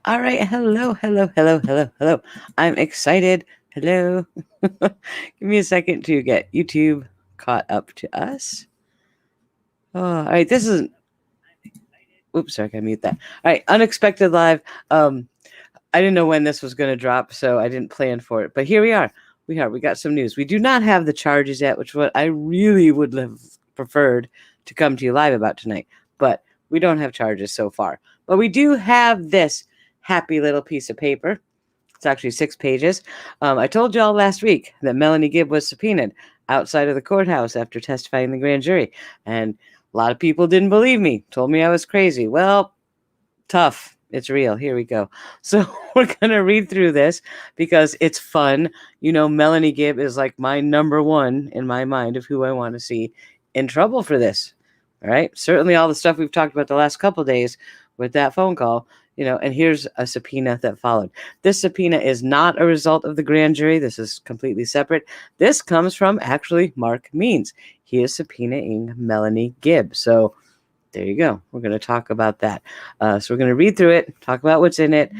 All right. Hello, hello, hello, hello, hello. I'm excited. Hello. Give me a second to get YouTube caught up to us. Oh, all right. This is. Oops, sorry, I can mute that. All right. Unexpected live. I didn't know when this was going to drop, so I didn't plan for it. But here we are. We got some news. We do not have the charges yet, which what I really would have preferred to come to you live about tonight. But we don't have charges so far. But we do have this happy little piece of paper. It's actually 6 pages. I told y'all last week that Melanie Gibb was subpoenaed outside of the courthouse after testifying in the grand jury. And a lot of people didn't believe me, told me I was crazy. Well, tough. It's real. Here we go. So we're going to read through this because it's fun. You know, Melanie Gibb is like my number one in my mind of who I want to see in trouble for this. All right. Certainly all the stuff we've talked about the last couple days with that phone call, and here's a subpoena that followed. This subpoena is not a result of the grand jury. This is completely separate. This comes from actually Mark Means. He is subpoenaing Melanie Gibb. So there you go. We're going to talk about that. So we're going to read through it, talk about what's in it.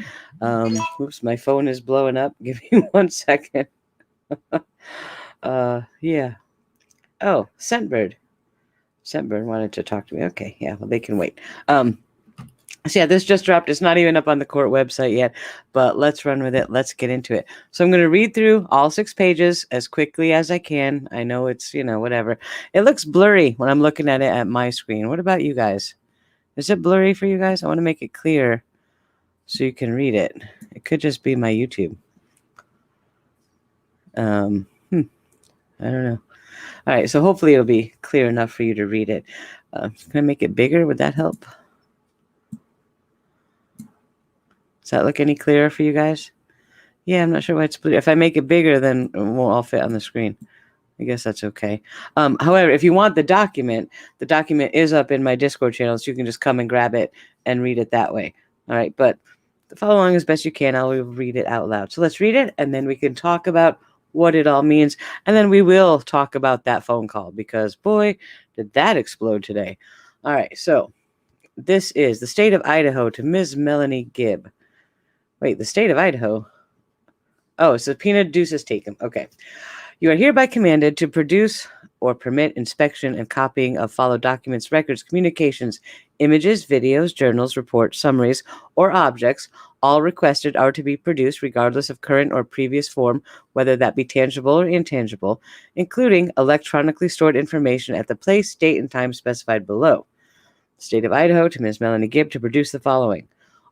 Oops, my phone is blowing up. Give me 1 second. Yeah. Oh, Scentbird. Scentbird wanted to talk to me. Okay, yeah, well, they can wait. So yeah, this just dropped. It's not even up on the court website yet, but let's run with it. Let's get into it. So I'm going to read through all 6 pages as quickly as I can. I know it's, whatever. It looks blurry when I'm looking at it at my screen. What about you guys? Is it blurry for you guys? I want to make it clear so you can read it. It could just be my YouTube. I don't know. All right, so hopefully it'll be clear enough for you to read it. Can I make it bigger? Would that help? Does that look any clearer for you guys? Yeah, I'm not sure why it's blue. If I make it bigger, then it won't all fit on the screen. I guess that's okay. However, if you want the document is up in my Discord channel, so you can just come and grab it and read it that way. All right, but follow along as best you can. I'll read it out loud. So let's read it, and then we can talk about what it all means. And then we will talk about that phone call because, boy, did that explode today. All right, so this is the state of Idaho to Ms. Melanie Gibb. Wait, the state of Idaho? Oh, subpoena deuces taken. Okay. You are hereby commanded to produce or permit inspection and copying of follow documents, records, communications, images, videos, journals, reports, summaries, or objects. All requested are to be produced regardless of current or previous form, whether that be tangible or intangible, including electronically stored information at the place, date, and time specified below. State of Idaho to Ms. Melanie Gibb to produce the following.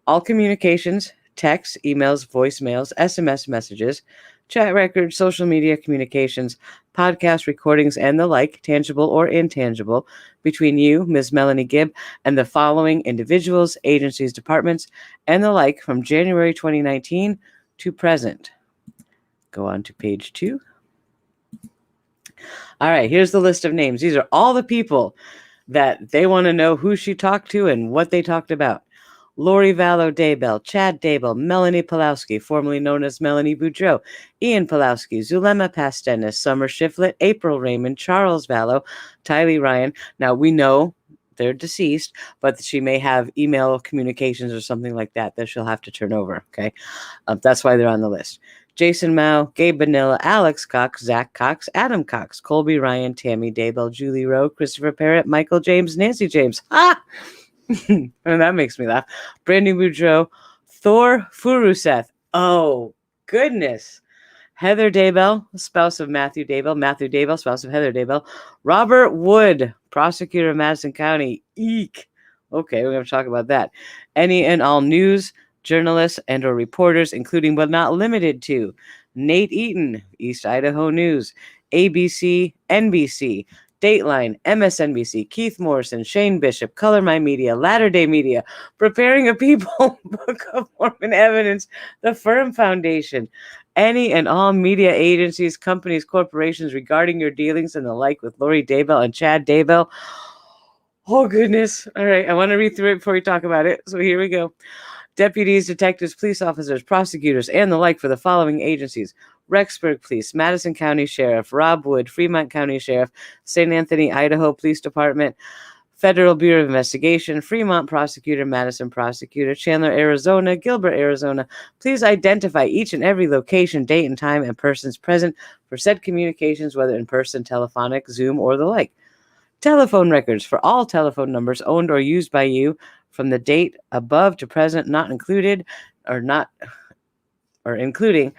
All communications, texts, emails, voicemails, SMS messages, chat records, social media communications, podcast recordings, and the like, tangible or intangible, between you, Ms. Melanie Gibb, and the following individuals, agencies, departments, and the like from January 2019 to present. Go on to page 2. All right, here's the list of names. These are all the people that they want to know who she talked to and what they talked about. Lori Vallow Daybell, Chad Daybell, Melanie Pulowski, formerly known as Melanie Boudreau, Ian Pulowski, Zulema Pastenis, Summer Shiflett, April Raymond, Charles Vallow, Tylee Ryan. Now, we know they're deceased, but she may have email communications or something like that she'll have to turn over, okay? That's why they're on the list. Jason Mao, Gabe Bonilla, Alex Cox, Zack Cox, Adam Cox, Colby Ryan, Tammy Daybell, Julie Rowe, Christopher Parrott, Michael James, Nancy James. Ah! And that makes me laugh. Brandy Boudreau, Thor Furuseth. Oh, goodness. Heather Daybell, spouse of Matthew Daybell. Matthew Daybell, spouse of Heather Daybell. Robert Wood, prosecutor of Madison County. Eek. Okay, we're going to talk about that. Any and all news, journalists, and or reporters, including but not limited to Nate Eaton, East Idaho News, ABC, NBC, Dateline, MSNBC, Keith Morrison, Shane Bishop, Color My Media, Latter Day Media, Preparing a People, Book of Mormon Evidence, the Firm Foundation, any and all media agencies, companies, corporations regarding your dealings and the like with Lori Daybell and Chad Daybell. Oh, goodness. All right, I want to read through it before we talk about it, so here we go. Deputies, detectives, police officers, prosecutors, and the like for the following agencies: Rexburg Police, Madison County Sheriff, Rob Wood, Fremont County Sheriff, St. Anthony, Idaho Police Department, Federal Bureau of Investigation, Fremont Prosecutor, Madison Prosecutor, Chandler, Arizona, Gilbert, Arizona. Please identify each and every location, date, and time, and persons present for said communications, whether in person, telephonic, Zoom, or the like. Telephone records for all telephone numbers owned or used by you from the date above to present, not included or not or including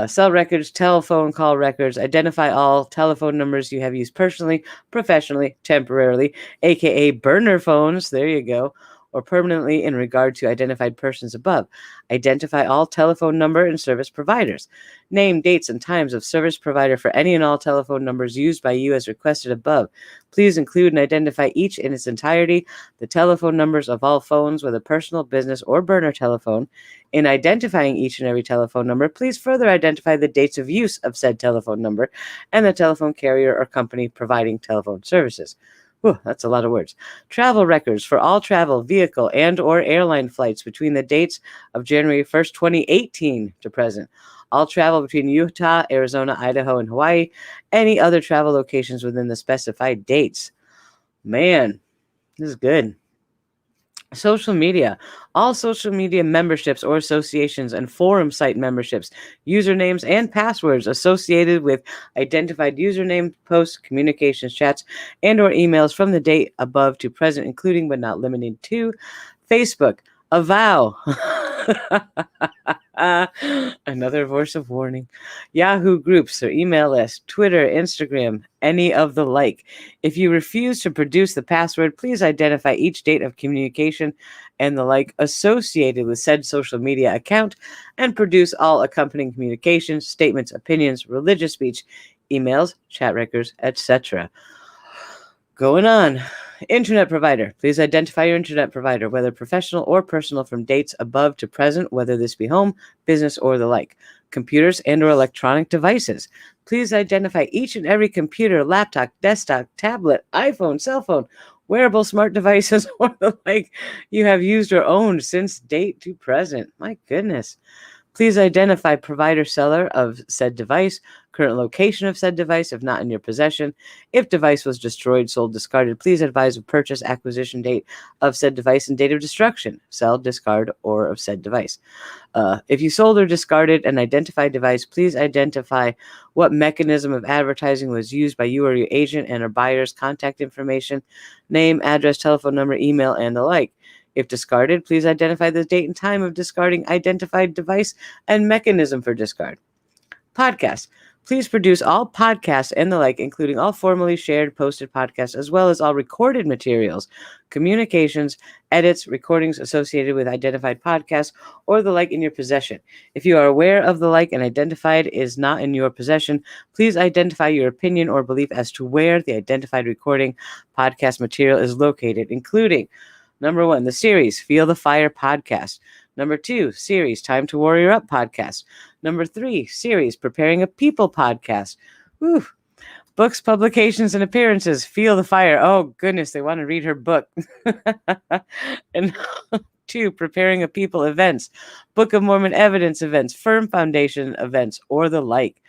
cell records, telephone call records. Identify all telephone numbers you have used personally, professionally, temporarily, aka burner phones, there you go, or permanently in regard to identified persons above. Identify all telephone number and service providers. Name, dates, and times of service provider for any and all telephone numbers used by you as requested above. Please include and identify each in its entirety, the telephone numbers of all phones, whether personal, business, or burner telephone. In identifying each and every telephone number, please further identify the dates of use of said telephone number and the telephone carrier or company providing telephone services. Whew, that's a lot of words. Travel records for all travel, vehicle, and or airline flights between the dates of January 1st, 2018 to present. All travel between Utah, Arizona, Idaho, and Hawaii. Any other travel locations within the specified dates. Man, this is good. Social media. All social media memberships or associations and forum site memberships, usernames and passwords associated with identified username, posts, communications, chats, and or emails from the date above to present, including but not limited to Facebook, Avow. Another voice of warning. Yahoo groups or email list, Twitter, Instagram, any of the like. If you refuse to produce the password, please identify each date of communication and the like associated with said social media account and produce all accompanying communications, statements, opinions, religious speech, emails, chat records, etc. Going on. Internet provider. Please identify your internet provider, whether professional or personal, from dates above to present, whether this be home, business, or the like. Computers and or electronic devices. Please identify each and every computer, laptop, desktop, tablet, iPhone, cell phone, wearable smart devices, or the like you have used or owned since date to present. My goodness. Please identify provider seller of said device, current location of said device if not in your possession. If device was destroyed, sold, discarded, please advise of purchase, acquisition date of said device and date of destruction, sell, discard, or of said device. If you sold or discarded an identified device, please identify what mechanism of advertising was used by you or your agent and or buyer's contact information, name, address, telephone number, email, and the like. If discarded, please identify the date and time of discarding identified device and mechanism for discard. Podcast. Please produce all podcasts and the like, including all formally shared, posted podcasts, as well as all recorded materials, communications, edits, recordings associated with identified podcasts, or the like in your possession. If you are aware of the like and identified is not in your possession, please identify your opinion or belief as to where the identified recording podcast material is located, including Number 1, the series Feel the Fire podcast. Number 2, series Time to Warrior Up podcast. Number 3, series Preparing a People podcast. Whew. Books, publications, and appearances. Feel the Fire. Oh, goodness, they want to read her book. And 2, Preparing a People events. Book of Mormon evidence events, Firm Foundation events, or the like.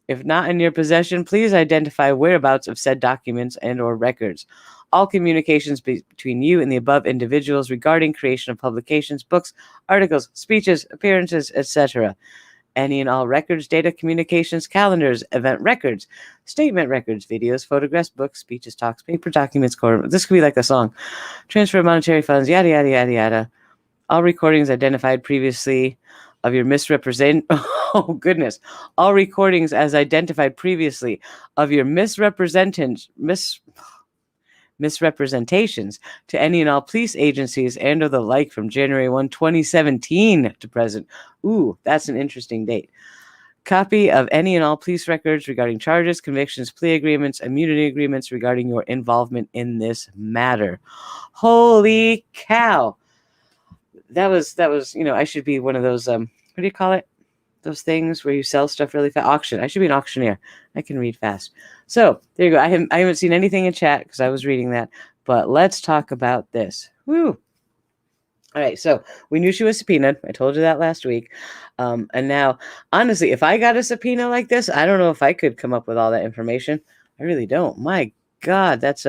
If not in your possession, please identify whereabouts of said documents and or records. All communications between you and the above individuals regarding creation of publications, books, articles, speeches, appearances, etc. Any and all records, data, communications, calendars, event records, statement records, videos, photographs, books, speeches, talks, paper documents, this could be like a song. Transfer of monetary funds, yada, yada, yada, yada. All recordings identified previously of your oh goodness. All recordings as identified previously of your misrepresentations to any and all police agencies and or the like from January 1, 2017 to present. Ooh, that's an interesting date. Copy of any and all police records regarding charges, convictions, plea agreements, immunity agreements regarding your involvement in this matter. Holy cow. That was, I should be one of those, what do you call it? Those things where you sell stuff really fast. Auction. I should be an auctioneer. I can read fast. So there you go. I haven't seen anything in chat because I was reading that. But let's talk about this. Woo. All right. So we knew she was subpoenaed. I told you that last week. And now, honestly, if I got a subpoena like this, I don't know if I could come up with all that information. I really don't. My God, that's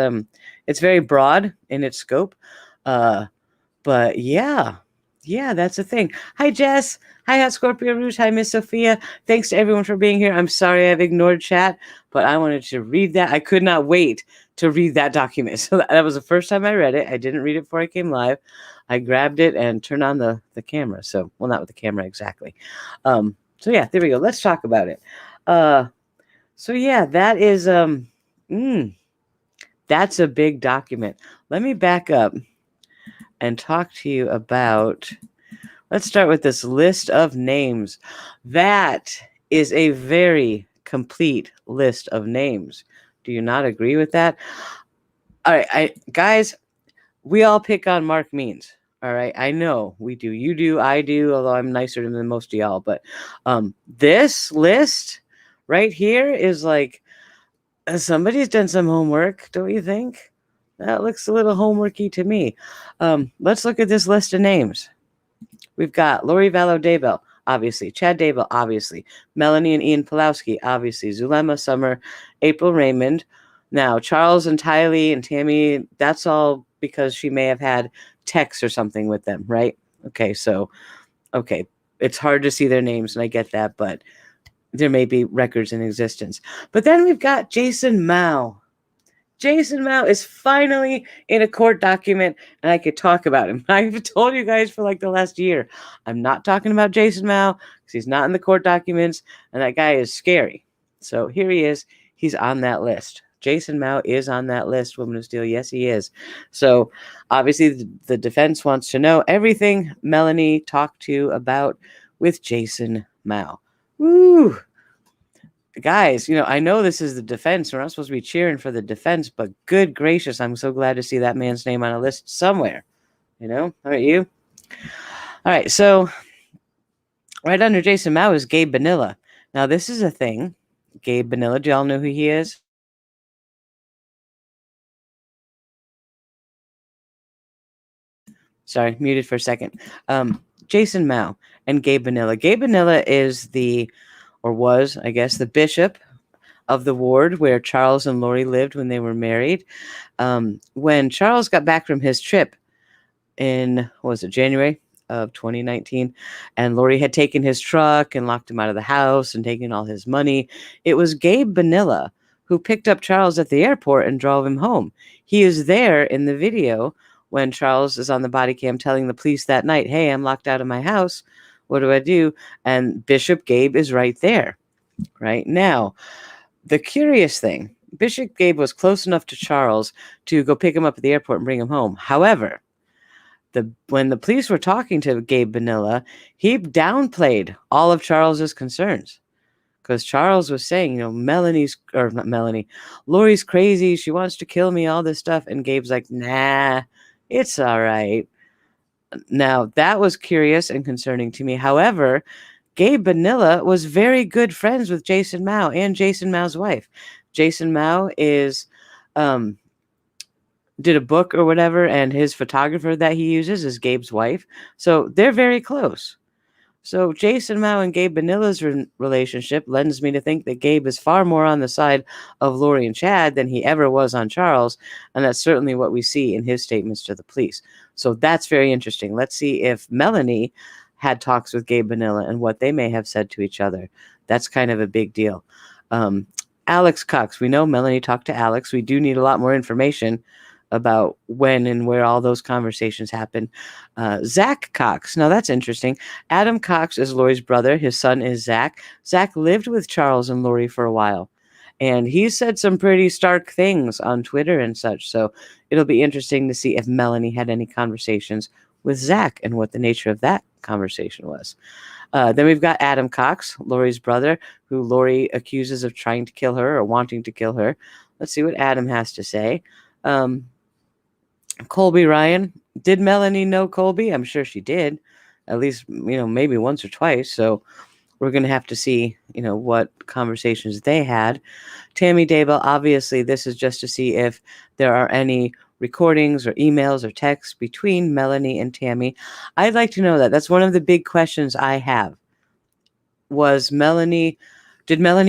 it's very broad in its scope. But yeah, that's a thing. Hi, Jess. Hi, Hot Scorpio Rouge. Hi, Miss Sophia. Thanks to everyone for being here. I'm sorry I've ignored chat, but I wanted to read that. I could not wait to read that document. So that was the first time I read it. I didn't read it before I came live. I grabbed it and turned on the camera. So, well, not with the camera exactly. So yeah, there we go. Let's talk about it. So yeah, that is that's a big document. Let me back up and talk to you about, let's start with this list of names. That is a very complete list of names. Do you not agree with that? All right, guys, we all pick on Mark Means. All right, I know we do. You do, I do, although I'm nicer than most of y'all. But this list right here is like, somebody's done some homework, don't you think? That looks a little homeworky to me. Let's look at this list of names. We've got Lori Vallow Daybell, obviously. Chad Daybell, obviously. Melanie and Ian Pulowski, obviously. Zulema Summer, April Raymond. Now, Charles and Tylee and Tammy, that's all because she may have had texts or something with them, right? Okay, so, okay. It's hard to see their names, and I get that, but there may be records in existence. But then we've got Jason Mao. Jason Mao is finally in a court document, and I could talk about him. I've told you guys for like the last year, I'm not talking about Jason Mao because he's not in the court documents, and that guy is scary. So here he is. He's on that list. Jason Mao is on that list, Woman of Steel. Yes, he is. So obviously the defense wants to know everything Melanie talked to about with Jason Mao. Woo! Guys, I know this is the defense. We're not supposed to be cheering for the defense, but good gracious, I'm so glad to see that man's name on a list somewhere. How about you? All right, so right under Jason Mao is Gabe Bonilla. Now, this is a thing. Gabe Bonilla, do y'all know who he is? Sorry, muted for a second. Jason Mao and Gabe Bonilla. Gabe Bonilla is was, I guess, the bishop of the ward where Charles and Lori lived when they were married. When Charles got back from his trip in, January of 2019, and Lori had taken his truck and locked him out of the house and taken all his money, it was Gabe Bonilla who picked up Charles at the airport and drove him home. He is there in the video when Charles is on the body cam telling the police that night, hey, I'm locked out of my house. What do I do? And Bishop Gabe is right there. Right now, the curious thing, Bishop Gabe was close enough to Charles to go pick him up at the airport and bring him home. However, when the police were talking to Gabe Bonilla, he downplayed all of Charles's concerns. Because Charles was saying, Lori's crazy. She wants to kill me, all this stuff. And Gabe's like, nah, it's all right. Now, that was curious and concerning to me. However, Gabe Bonilla was very good friends with Jason Mao and Jason Mao's wife. Jason Mao did a book or whatever, and his photographer that he uses is Gabe's wife. So they're very close. So Jason Mao and Gabe Bonilla's relationship lends me to think that Gabe is far more on the side of Lori and Chad than he ever was on Charles, and that's certainly what we see in his statements to the police. So that's very interesting. Let's see if Melanie had talks with Gabe Bonilla and what they may have said to each other. That's kind of a big deal. Alex Cox. We know Melanie talked to Alex. We do need a lot more information about when and where all those conversations happen. Zack Cox. Now, that's interesting. Adam Cox is Lori's brother. His son is Zack. Zack lived with Charles and Lori for a while, and he said some pretty stark things on Twitter and such. So it'll be interesting to see if Melanie had any conversations with Zack and what the nature of that conversation was. Then we've got Adam Cox, Lori's brother, who Lori accuses of trying to kill her or wanting to kill her. Let's see what Adam has to say. Colby Ryan. Did Melanie know Colby? I'm sure she did. At least, maybe once or twice. So we're going to have to see, what conversations they had. Tammy Daybell, obviously, this is just to see if there are any recordings or emails or texts between Melanie and Tammy. I'd like to know that. That's one of the big questions I have. Did Melanie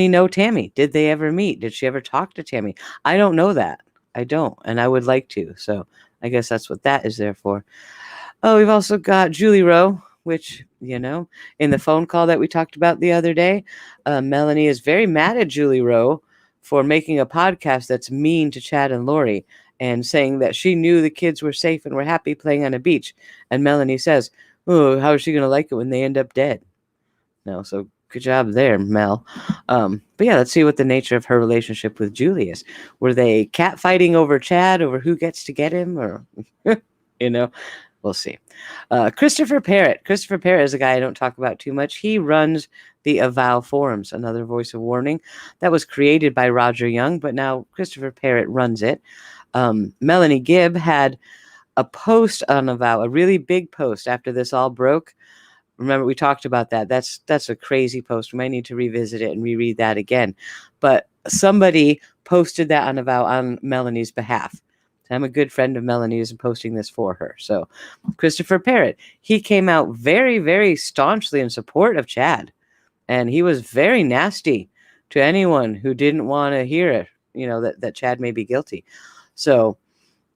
know Tammy? Did they ever meet? Did she ever talk to Tammy? I don't know that. I don't, and I would like to. So I guess that's what that is there for. Oh, we've also got Julie Rowe, which, in the phone call that we talked about the other day, Melanie is very mad at Julie Rowe for making a podcast that's mean to Chad and Lori and saying that she knew the kids were safe and were happy playing on a beach. And Melanie says, oh, how is she going to like it when they end up dead? No, so good job there, Mel. But yeah, let's see what the nature of her relationship with Julie is. Were they catfighting over Chad, over who gets to get him, or, we'll see. Christopher Parrott. Christopher Parrott is a guy I don't talk about too much. He runs the Avow forums, another voice of warning that was created by Roger Young, but now Christopher Parrott runs it. Melanie Gibb had a post on Avow, a really big post after this all broke. Remember, we talked about that. That's a crazy post. We might need to revisit it and reread that again. But somebody posted that on Avow on Melanie's behalf. I'm a good friend of Melanie's and posting this for her. So Christopher Parrott, he came out very, very staunchly in support of Chad. And he was very nasty to anyone who didn't want to hear it, that Chad may be guilty. So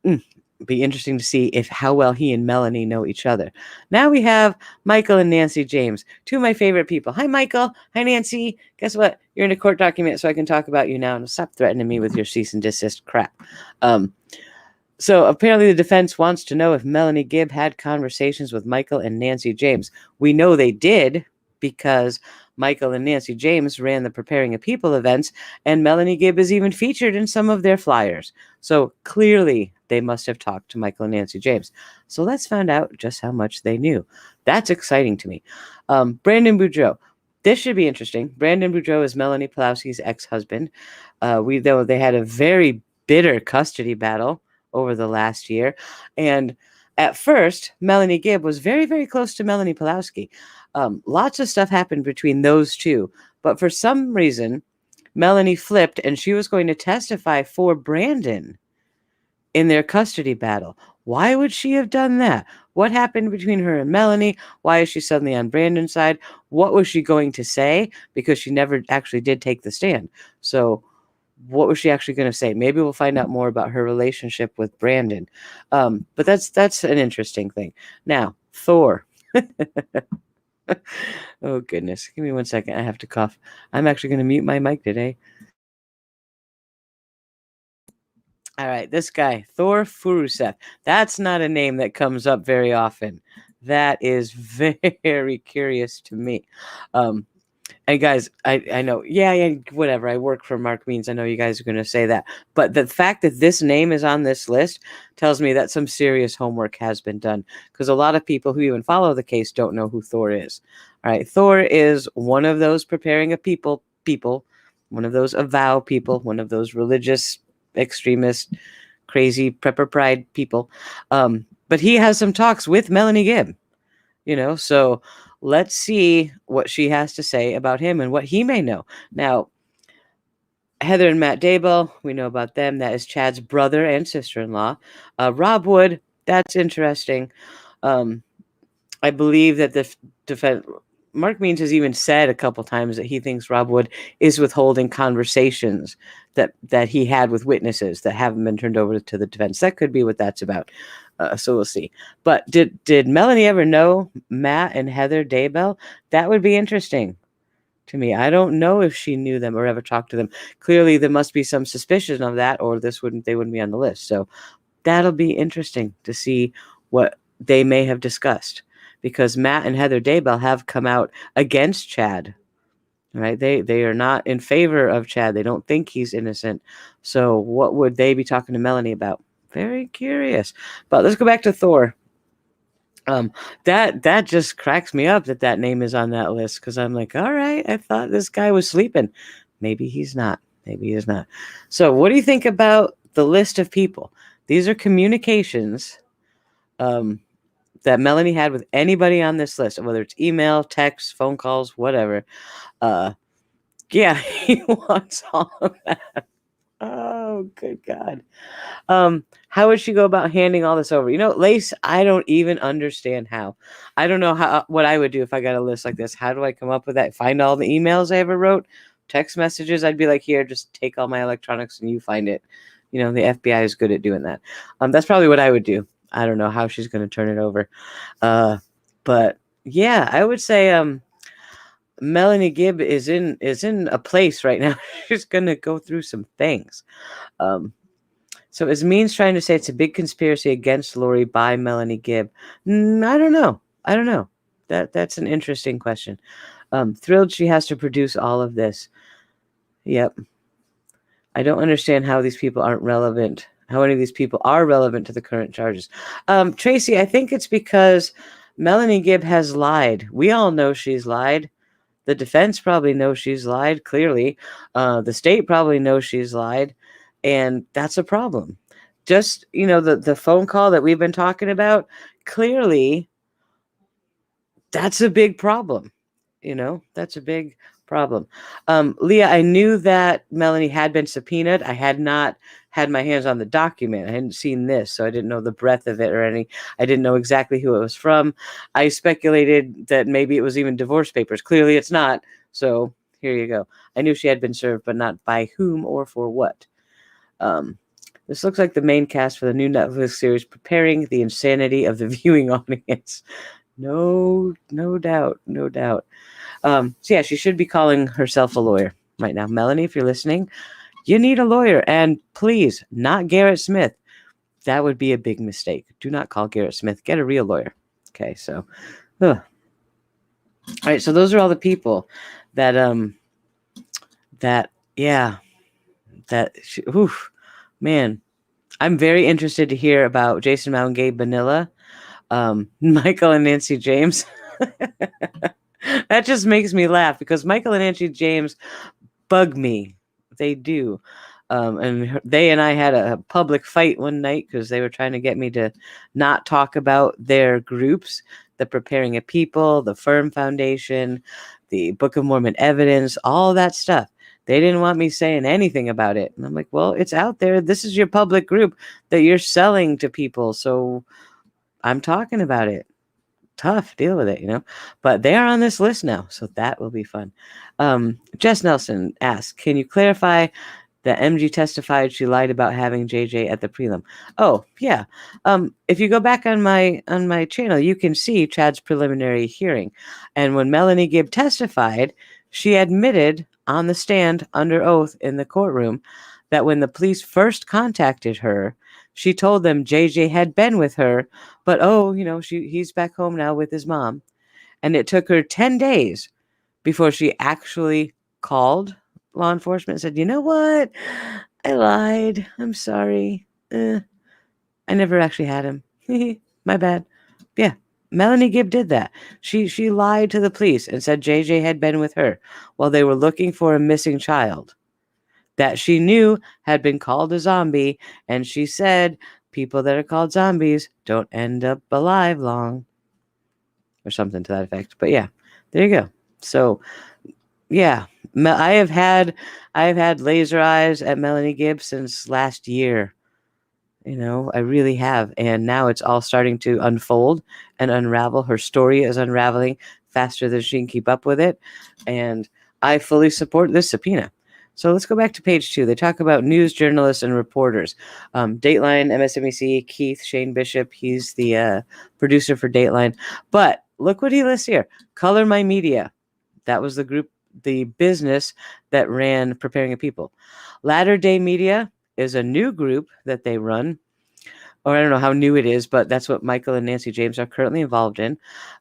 be interesting to see how well he and Melanie know each other. Now we have Michael and Nancy James, two of my favorite people. Hi, Michael. Hi, Nancy. Guess what? You're in a court document, so I can talk about you now. And stop threatening me with your cease and desist crap. So apparently the defense wants to know if Melanie Gibb had conversations with Michael and Nancy James. We know they did because Michael and Nancy James ran the Preparing a People events, and Melanie Gibb is even featured in some of their flyers. So clearly they must have talked to Michael and Nancy James. So let's find out just how much they knew. That's exciting to me. Brandon Boudreau. This should be interesting. Brandon Boudreau is Melanie Pulowski's ex-husband. They had a very bitter custody battle over the last year. And at first, Melanie Gibb was very, very close to Melanie Pulowski. Lots of stuff happened between those two. But for some reason, Melanie flipped and she was going to testify for Brandon in their custody battle. Why would she have done that? What happened between her and Melanie? Why is she suddenly on Brandon's side? What was she going to say? Because she never actually did take the stand. So what was she actually going to say? Maybe we'll find out more about her relationship with Brandon. But that's an interesting thing. Now, Thor. Oh, goodness. Give me 1 second. I have to cough. I'm actually going to mute my mic today. All right, this guy, Thor Furuseth. That's not a name that comes up very often. That is very curious to me. And guys, I know, yeah, whatever. I work for Mark Means. I know you guys are going to say that. But the fact that this name is on this list tells me that some serious homework has been done. Because a lot of people who even follow the case don't know who Thor is. All right, Thor is one of those Preparing a People, one of those Avow people, one of those religious, extremist, crazy prepper pride people. But he has some talks with Melanie Gibb. So let's see what she has to say about him and what he may know. Now, Heather and Matt Daybell, we know about them. That is Chad's brother and sister-in-law. Rob Wood, that's interesting. I believe that the defense, Mark Means has even said a couple times that he thinks Rob Wood is withholding conversations that he had with witnesses that haven't been turned over to the defense. That could be what that's about. So we'll see. But did Melanie ever know Matt and Heather Daybell? That would be interesting to me. I don't know if she knew them or ever talked to them. Clearly, there must be some suspicion of that, or they wouldn't be on the list. So that'll be interesting to see what they may have discussed, because Matt and Heather Daybell have come out against Chad. Right? They are not in favor of Chad. They don't think he's innocent. So what would they be talking to Melanie about? Very curious. But let's go back to Thor. That just cracks me up that name is on that list, because I'm like, all right, I thought this guy was sleeping. Maybe he's not. Maybe he is not. So what do you think about the list of people? These are communications that Melanie had with anybody on this list, whether it's email, text, phone calls, whatever. Yeah, he wants all of that. Oh, good God. How would she go about handing all this over? Lace, I don't even understand how. I don't know what I would do if I got a list like this. How do I come up with that? Find all the emails I ever wrote, text messages. I'd be like, here, just take all my electronics and you find it. the FBI is good at doing that. That's probably what I would do. I don't know how she's going to turn it over. But yeah, I would say Melanie Gibb is in a place right now. She's going to go through some things. So is Means trying to say it's a big conspiracy against Lori by Melanie Gibb? I don't know. That's an interesting question. Thrilled she has to produce all of this. Yep. I don't understand how these people aren't relevant. How any of these people are relevant to the current charges. Tracy, I think it's because Melanie Gibb has lied. We all know she's lied. The defense probably knows she's lied, clearly. The state probably knows she's lied. And that's a problem. Just, the phone call that we've been talking about, clearly, that's a big problem. That's a big problem. Leah, I knew that Melanie had been subpoenaed. I had not had my hands on the document. I hadn't seen this, so I didn't know the breadth of it or any. I didn't know exactly who it was from. I speculated that maybe it was even divorce papers. Clearly it's not. So here you go. I knew she had been served, but not by whom or for what. This looks like the main cast for the new Netflix series preparing the insanity of the viewing audience. No doubt. So yeah, she should be calling herself a lawyer right now. Melanie, if you're listening, you need a lawyer. And please, not Garrett Smith. That would be a big mistake. Do not call Garrett Smith. Get a real lawyer. Okay, so. All right, so those are all the people that, man. I'm very interested to hear about Jason Mao and Gabe Bonilla, Michael and Nancy James. That just makes me laugh because Michael and Nancy James bug me. They do. And they and I had a public fight one night because they were trying to get me to not talk about their groups, the Preparing a People, the Firm Foundation, the Book of Mormon Evidence, all that stuff. They didn't want me saying anything about it. And I'm like, well, it's out there. This is your public group that you're selling to people. So I'm talking about it. Tough, deal with it, but they are on this list now, so that will be fun. Jess Nelson asks, can you clarify that MG testified she lied about having JJ at the prelim? Oh yeah. If you go back on my channel, you can see Chad's preliminary hearing, and when Melanie Gibb testified, she admitted on the stand under oath in the courtroom that when the police first contacted her, she told them JJ had been with her, but he's back home now with his mom. And it took her 10 days before she actually called law enforcement and said, you know what? I lied. I'm sorry. I never actually had him. My bad. Yeah. Melanie Gibb did that. She lied to the police and said JJ had been with her while they were looking for a missing child that she knew had been called a zombie, and she said people that are called zombies don't end up alive long, or something to that effect. But yeah, there you go. So yeah, I have had laser eyes at Melanie Gibb since last year. I really have, and now it's all starting to unfold and unravel. Her story is unraveling faster than she can keep up with it, and I fully support this subpoena. So let's go back to page 2. They talk about news journalists and reporters. Dateline, MSNBC, Keith, Shane Bishop. He's the producer for Dateline. But look what he lists here. Color My Media. That was the group, the business that ran Preparing a People. Latter Day Media is a new group that they run. Or I don't know how new it is, but that's what Michael and Nancy James are currently involved in.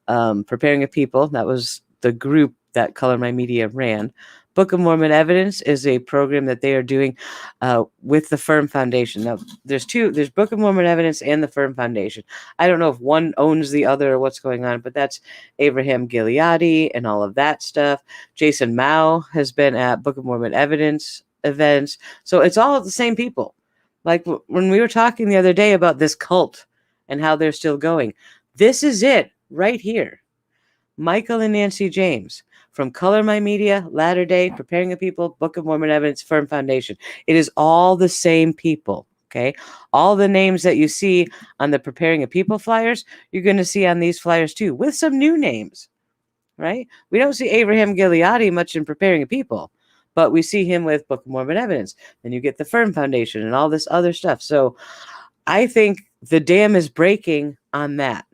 Preparing a People, that was the group that Color My Media ran. Book of Mormon Evidence is a program that they are doing with the Firm Foundation. Now, there's Book of Mormon Evidence and the Firm Foundation. I don't know if one owns the other or what's going on, but that's Abraham Gileadi and all of that stuff. Jason Mao has been at Book of Mormon Evidence events. So it's all the same people. Like when we were talking the other day about this cult and how they're still going, this is it right here. Michael and Nancy James. From Color My Media, Latter Day, Preparing a People, Book of Mormon Evidence, Firm Foundation. It is all the same people, okay? All the names that you see on the Preparing a People flyers, you're going to see on these flyers too, with some new names, right? We don't see Abraham Gileadi much in Preparing a People, But we see him with Book of Mormon evidence. Then you get the Firm Foundation and all this other stuff. So I think the dam is breaking on that.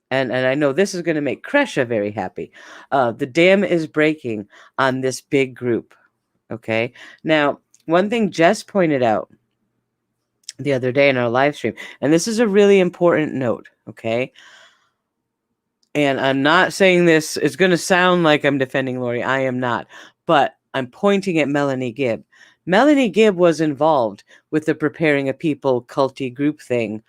And I know this is going to make Kresha very happy. The dam is breaking on this big group. Okay. Now, one thing Jess pointed out the other day in our live stream, and this is a really important note. Okay. And I'm not saying this, it's going to sound like I'm defending Lori. I am not. But I'm pointing at Melanie Gibb. Melanie Gibb was involved with the Preparing a People culty group thing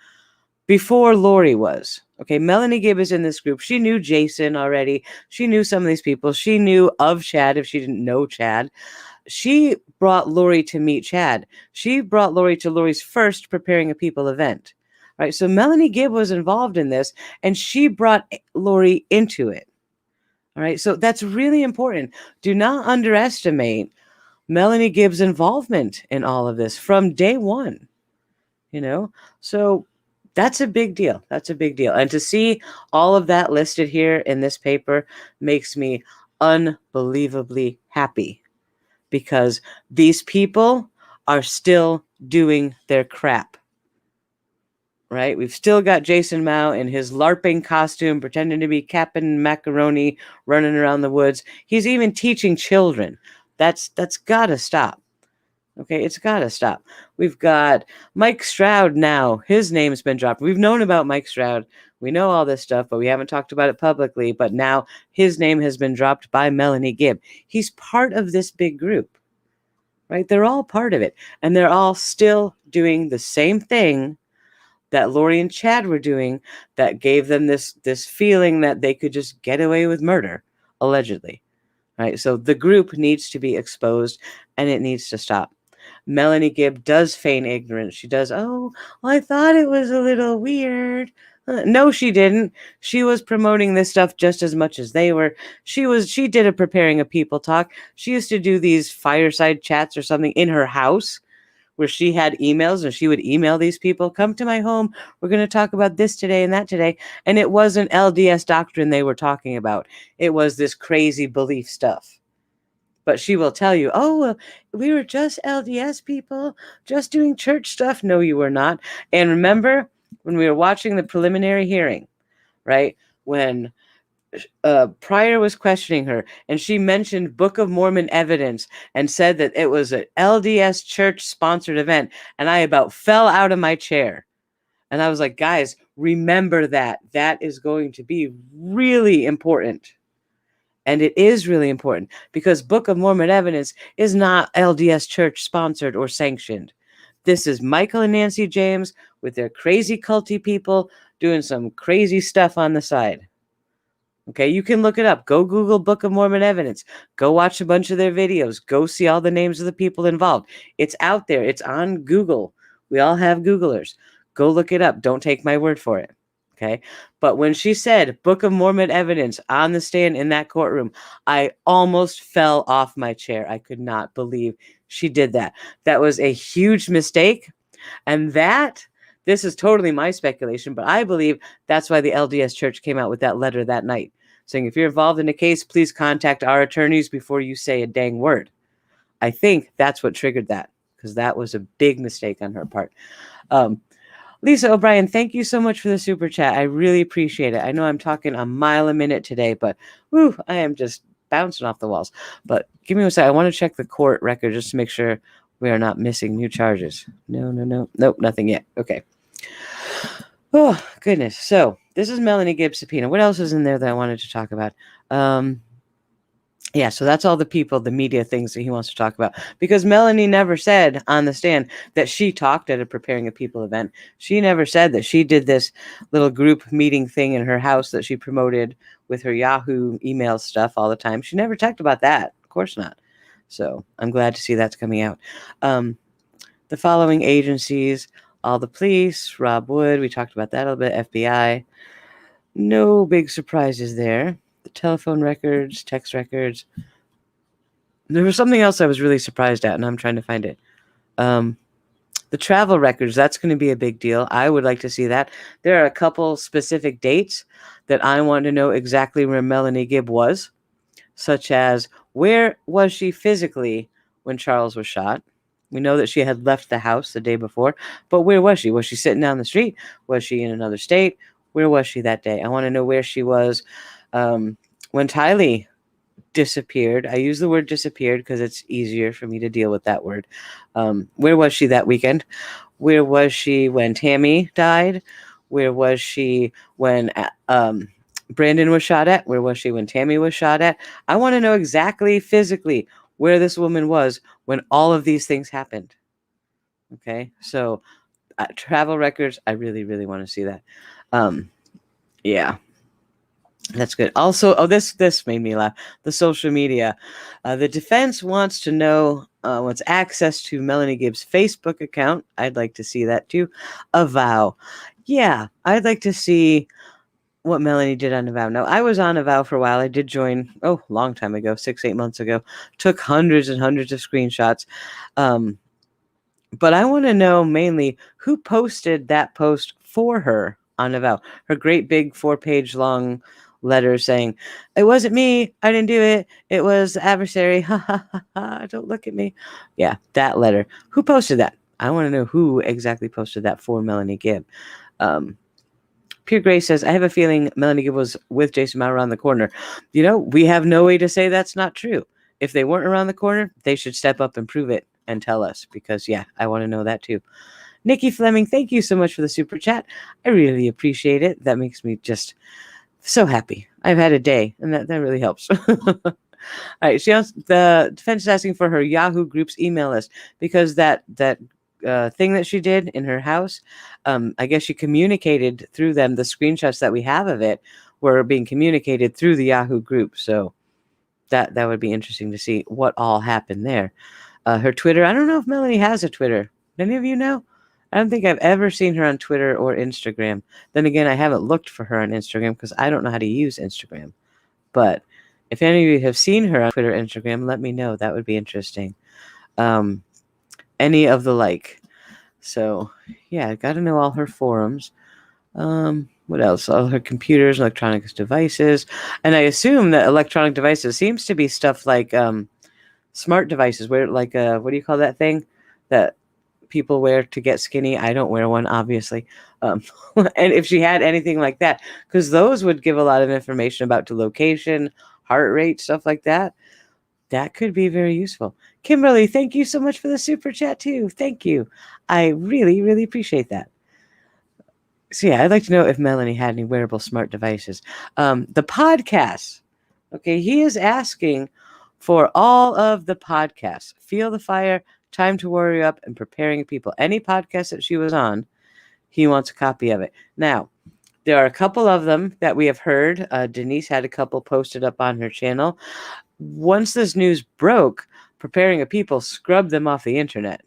before Lori was. Okay, Melanie Gibb is in this group. She knew Jason already. She knew some of these people. She knew of Chad if she didn't know Chad. She brought Lori to meet Chad. She brought Lori to Lori's first Preparing a People event. Right, so Melanie Gibb was involved in this, and she brought Lori into it. All right, so that's really important. Do not underestimate Melanie Gibb's involvement in all of this from day one. So that's a big deal. That's a big deal. And to see all of that listed here in this paper makes me unbelievably happy, because these people are still doing their crap. Right? We've still got Jason Mao in his LARPing costume, pretending to be Captain Macaroni, running around the woods. He's even teaching children. That's got to stop. Okay, it's got to stop. We've got Mike Stroud now. His name's been dropped. We've known about Mike Stroud. We know all this stuff, but we haven't talked about it publicly. But now his name has been dropped by Melanie Gibb. He's part of this big group. Right? They're all part of it. And they're all still doing the same thing that Lori and Chad were doing, that gave them this feeling that they could just get away with murder, allegedly. Right? So the group needs to be exposed, and it needs to stop. Melanie Gibb does feign ignorance. She does, I thought it was a little weird. No, she didn't. She was promoting this stuff just as much as they were. She did a Preparing a People talk. She used to do these fireside chats or something in her house, where she had emails, and she would email these people, come to my home. We're going to talk about this today and that today. And it wasn't LDS doctrine they were talking about. It was this crazy belief stuff. But she will tell you, we were just LDS people, just doing church stuff. No, you were not. And remember when we were watching the preliminary hearing, right? When Pryor was questioning her, and she mentioned Book of Mormon evidence and said that it was an LDS church sponsored event, and I about fell out of my chair. And I was like, guys, remember that. That is going to be really important. And it is really important, because Book of Mormon evidence is not LDS church sponsored or sanctioned. This is Michael and Nancy James with their crazy culty people doing some crazy stuff on the side. Okay, you can look it up. Go Google Book of Mormon evidence. Go watch a bunch of their videos. Go see all the names of the people involved. It's out there. It's on Google. We all have Googlers. Go look it up. Don't take my word for it. Okay, but when she said Book of Mormon evidence on the stand in that courtroom, I almost fell off my chair. I could not believe she did that. That was a huge mistake. And this is totally my speculation, but I believe that's why the LDS Church came out with that letter that night, saying, if you're involved in a case, please contact our attorneys before you say a dang word. I think that's what triggered that, because that was a big mistake on her part. Lisa O'Brien, thank you so much for the super chat. I really appreciate it. I know I'm talking a mile a minute today, but I am just bouncing off the walls. But give me a second. I want to check the court record just to make sure we are not missing new charges. Nope, nothing yet. Okay. Oh, goodness. So this is Melanie Gibb subpoena. What else is in there that I wanted to talk about? Yeah, so that's all the people, the media things that he wants to talk about. Because Melanie never said on the stand that she talked at a Preparing a People event. She never said that she did this little group meeting thing in her house that she promoted with her Yahoo email stuff all the time. She never talked about that. Of course not. So I'm glad to see that's coming out. The following agencies, all the police, Rob Wood, we talked about that a little bit, FBI. No big surprises there. The telephone records, text records. There was something else I was really surprised at, and I'm trying to find it. The travel records, that's going to be a big deal. I would like to see that. There are a couple specific dates that I want to know exactly where Melanie Gibb was. such as where was she physically when Charles was shot? We know that she had left the house the day before, but where was she? Was she sitting down the street? Was she in another state? Where was she that day? I want to know where she was when Tylee disappeared. I use the word disappeared because it's easier for me to deal with that word. Where was she that weekend? Where was she when Tammy died? Where was she when Brandon was shot at? Where was she when Tammy was shot at? I want to know exactly physically where this woman was when all of these things happened. Okay, so travel records, I really, really want to see that. Yeah. That's good. Also, this made me laugh. The social media. The defense wants to know what's access to Melanie Gibb's Facebook account. I'd like to see that too. A vow. Yeah, I'd like to see what Melanie did on a vow. Now, I was on a vow for a while. I did join, a long time ago, 6-8 months ago. Took hundreds and hundreds of screenshots. But I want to know mainly who posted that post for her on a vow. Her great big 4-page long letter saying, "It wasn't me. I didn't do it. It was the adversary. Ha ha ha ha. Don't look at me." Yeah, that letter. Who posted that? I want to know who exactly posted that for Melanie Gibb. Pure Grace says, "I have a feeling Melanie Gibb was with Jason Maurer around the corner." We have no way to say that's not true. If they weren't around the corner, they should step up and prove it and tell us, because I want to know that too. Nikki Fleming, thank you so much for the super chat. I really appreciate it. That makes me just so happy. I've had a day, and that really helps. All right, the defense is asking for her Yahoo Group's email list, because that thing that she did in her house, I guess she communicated through them. The screenshots that we have of it were being communicated through the Yahoo Group, so that would be interesting to see what all happened there. Her Twitter, I don't know if Melanie has a Twitter. Any of you know? I don't think I've ever seen her on Twitter or Instagram. Then again, I haven't looked for her on Instagram because I don't know how to use Instagram. But if any of you have seen her on Twitter or Instagram, let me know. That would be interesting. Any of the like. So, yeah, I got to know all her forums. What else? All her computers, electronic devices. And I assume that electronic devices seems to be stuff like smart devices, where what do you call that thing that people wear to get skinny? I don't wear one, obviously. And if she had anything like that, because those would give a lot of information about the location, heart rate, stuff like that. That could be very useful. Kimberly, thank you so much for the super chat too. Thank you. I really, really appreciate that. So yeah, I'd like to know if Melanie had any wearable smart devices. The podcasts. Okay, he is asking for all of the podcasts. Feel the Fire, Time to Warrior Up, and Preparing People. Any podcast that she was on, he wants a copy of it. Now, there are a couple of them that we have heard. Denise had a couple posted up on her channel. Once this news broke, Preparing a People scrubbed them off the internet.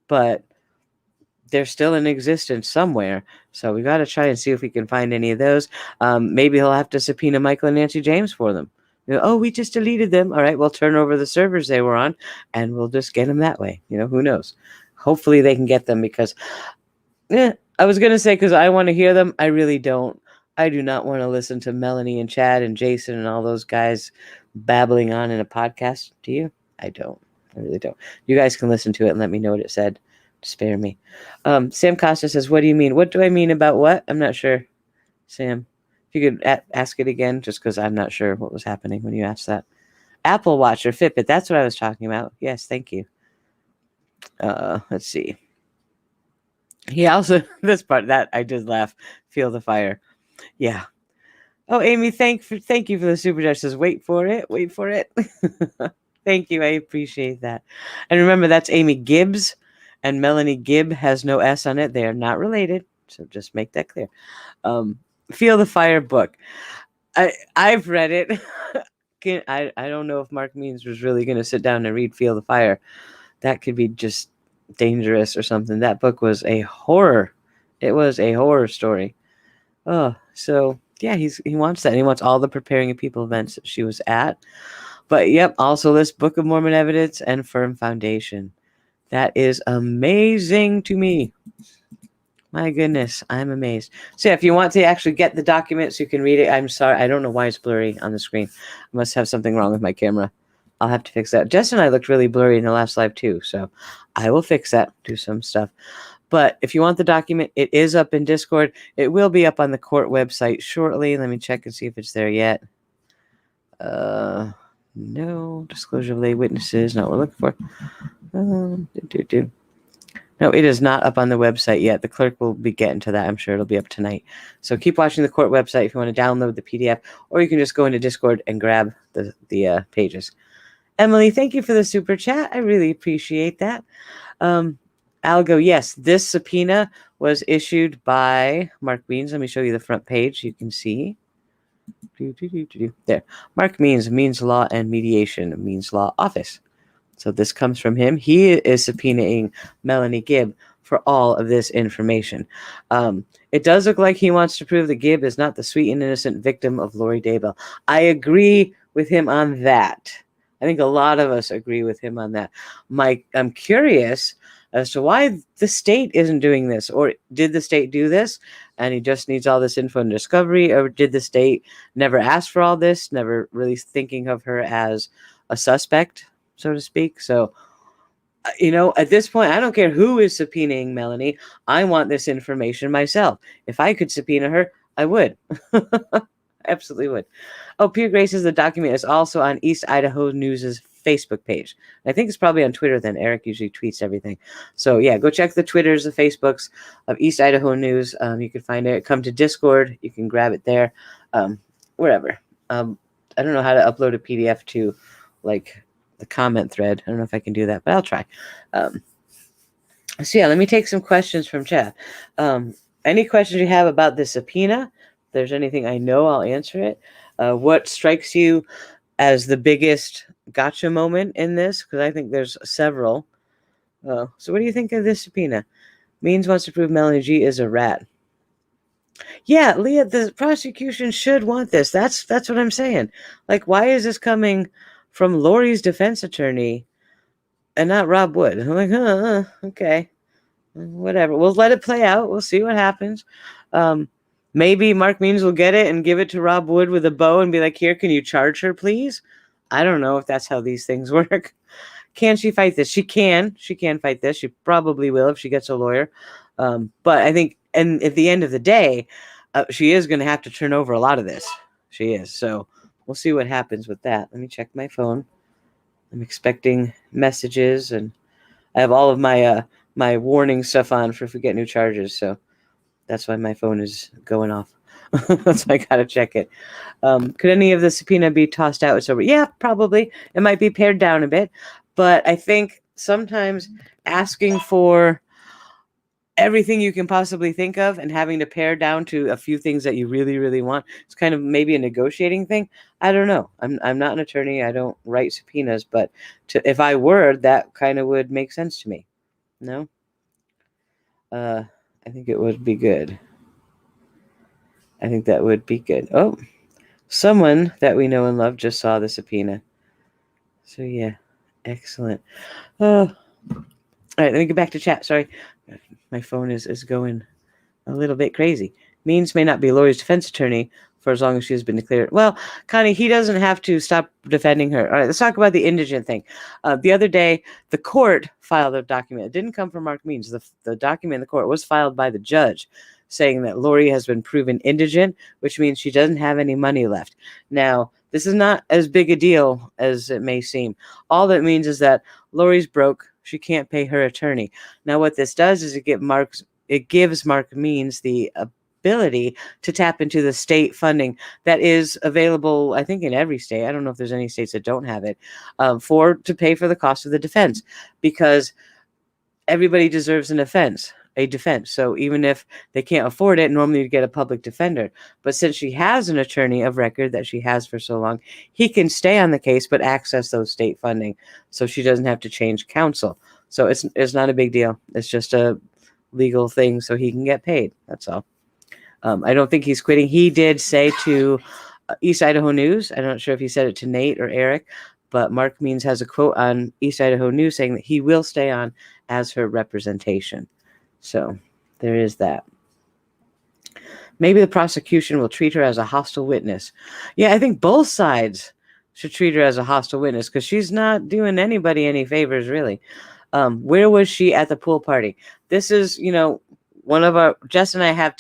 But they're still in existence somewhere. So we got to try and see if we can find any of those. Maybe he'll have to subpoena Michael and Nancy James for them. We just deleted them. All right, we'll turn over the servers they were on, and we'll just get them that way. Who knows? Hopefully they can get them, because I was going to say, because I want to hear them. I really don't. I do not want to listen to Melanie and Chad and Jason and all those guys babbling on in a podcast. Do you? I don't. I really don't. You guys can listen to it and let me know what it said. Spare me. Sam Costa says, "What do you mean? What do I mean about what?" I'm not sure, Sam. If you could ask it again, just because I'm not sure what was happening when you asked that. Apple Watch or Fitbit. That's what I was talking about. Yes, thank you. Let's see. He also, this part that I did laugh. Feel the Fire. Yeah. Oh, Amy, thank you for the super chat. Says, wait for it. Wait for it. Thank you. I appreciate that. And remember, that's Amy Gibbs. And Melanie Gibb has no S on it. They are not related. So just make that clear. Feel the Fire book. I've read it. I don't know if Mark Means was really going to sit down and read Feel the Fire. That could be just dangerous or something. That book was a horror. It was a horror story. Oh, so yeah, he wants that. And he wants all the Preparing a People events that she was at. But yep, also this Book of Mormon evidence and Firm Foundation. That is amazing to me. My goodness, I'm amazed. So yeah, if you want to actually get the document so you can read it, I'm sorry. I don't know why it's blurry on the screen. I must have something wrong with my camera. I'll have to fix that. Jess and I looked really blurry in the last live too, so I will fix that, do some stuff. But if you want the document, it is up in Discord. It will be up on the court website shortly. Let me check and see if it's there yet. No, disclosure of lay witnesses, not what we're looking for. No, it is not up on the website yet. The clerk will be getting to that. I'm sure it'll be up tonight. So keep watching the court website if you want to download the PDF, or you can just go into Discord and grab the pages. Emily, thank you for the super chat. I really appreciate that. Algo, yes, this subpoena was issued by Mark Means. Let me show you the front page. You can see. There. Mark Means Law and Mediation, Means Law Office. So this comes from him. He is subpoenaing Melanie Gibb for all of this information. It does look like he wants to prove that Gibb is not the sweet and innocent victim of Lori Daybell. I agree with him on that. I think a lot of us agree with him on that. I'm curious as to why the state isn't doing this, or did the state do this and he just needs all this info and discovery, or did the state never ask for all this, never really thinking of her as a suspect, so to speak? So, at this point, I don't care who is subpoenaing Melanie. I want this information myself. If I could subpoena her, I would. Absolutely would. Oh, Pure Grace says the document is also on East Idaho News's Facebook page. I think it's probably on Twitter then. Eric usually tweets everything. So yeah, go check the Twitters, the Facebooks of East Idaho News. You can find it. Come to Discord. You can grab it there. Wherever. I don't know how to upload a PDF to like the comment thread. I don't know if I can do that, but I'll try. So yeah, let me take some questions from chat. Any questions you have about the subpoena? If there's anything I know, I'll answer it. What strikes you as the biggest gotcha moment in this? Because I think there's several. So what do you think of this subpoena? Means wants to prove Melanie G is a rat. Yeah, Leah, the prosecution should want this. That's what I'm saying. Like, why is this coming from Lori's defense attorney and not Rob Wood? I'm like, okay. Whatever. We'll let it play out. We'll see what happens. Maybe Mark Means will get it and give it to Rob Wood with a bow and be like, here, can you charge her, please? I don't know if that's how these things work. Can she fight this? She can. She can fight this. She probably will if she gets a lawyer. But I think, and at the end of the day, she is going to have to turn over a lot of this. She is. So we'll see what happens with that. Let me check my phone. I'm expecting messages, and I have all of my my warning stuff on for if we get new charges. So that's why my phone is going off. That's why I got to check it. Could any of the subpoena be tossed out? It's over. Yeah, probably. It might be pared down a bit. But I think sometimes asking for everything you can possibly think of and having to pare down to a few things that you really, really want, it's kind of maybe a negotiating thing. I don't know. I'm not an attorney. I don't write subpoenas. But if I were, that kind of would make sense to me. No? I think it would be good. I think that would be good. Oh, someone that we know and love just saw the subpoena. So, yeah. Excellent. Oh. All right, let me get back to chat. Sorry. My phone is going a little bit crazy. Means may not be Lori's defense attorney for as long as she has been declared. Well, Connie, he doesn't have to stop defending her. All right, let's talk about the indigent thing. The other day, the court filed a document. It didn't come from Mark Means. The document in the court was filed by the judge saying that Lori has been proven indigent, which means she doesn't have any money left. Now, this is not as big a deal as it may seem. All that means is that Lori's broke. She can't pay her attorney. Now, what this does is it gives Mark Means the ability to tap into the state funding that is available, I think, in every state. I don't know if there's any states that don't have it, to pay for the cost of the defense, because everybody deserves a defense. So even if they can't afford it, normally you get a public defender. But since she has an attorney of record that she has for so long, he can stay on the case but access those state funding, so she doesn't have to change counsel. So it's not a big deal. It's just a legal thing so he can get paid. That's all. I don't think he's quitting. He did say to East Idaho News, I'm not sure if he said it to Nate or Eric, but Mark Means has a quote on East Idaho News saying that he will stay on as her representation. So There is that. Maybe the prosecution will treat her as a hostile witness. Yeah, I think both sides should treat her as a hostile witness because she's not doing anybody any favors, really. Where was she at the pool party? This is, one of our Jess and I have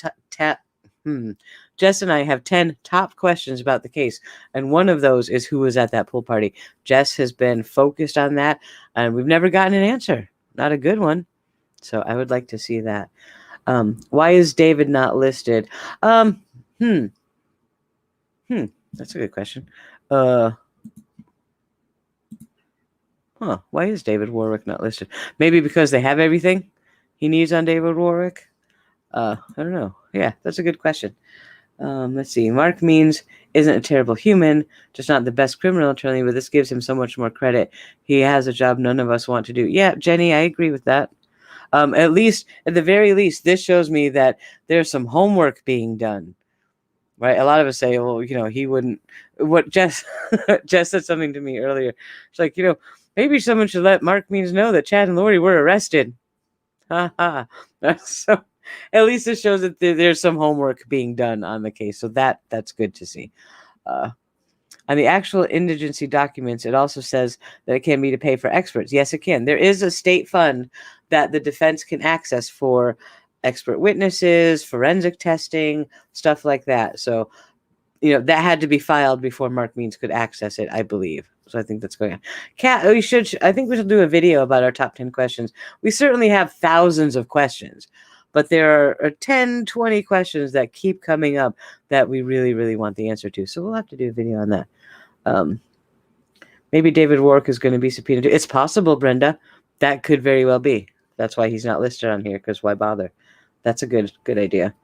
Jess and I have 10 top questions about the case, and one of those is who was at that pool party. Jess has been focused on that, and we've never gotten an answer. Not a good one. So I would like to see that. Why is David not listed? That's a good question. Why is David Warwick not listed? Maybe because they have everything he needs on David Warwick? I don't know. Yeah, that's a good question. Let's see. Mark Means isn't a terrible human, just not the best criminal attorney, but this gives him so much more credit. He has a job none of us want to do. Yeah, Jenny, I agree with that. At the very least, this shows me that there's some homework being done, right? A lot of us say, well, he wouldn't. What Jess said something to me earlier. It's like, maybe someone should let Mark Means know that Chad and Lori were arrested. Ha ha. So at least it shows that there's some homework being done on the case. So that's good to see. On the actual indigency documents, it also says that it can be to pay for experts. Yes, it can. There is a state fund that the defense can access for expert witnesses, forensic testing, stuff like that. So, that had to be filed before Mark Means could access it, I believe. So I think that's going on. Kat, I think we should do a video about our top 10 questions. We certainly have thousands of questions, but there are 10, 20 questions that keep coming up that we really, really want the answer to. So we'll have to do a video on that. Maybe David Warwick is going to be subpoenaed. It's possible, Brenda. That could very well be. That's why he's not listed on here, because why bother? That's a good idea.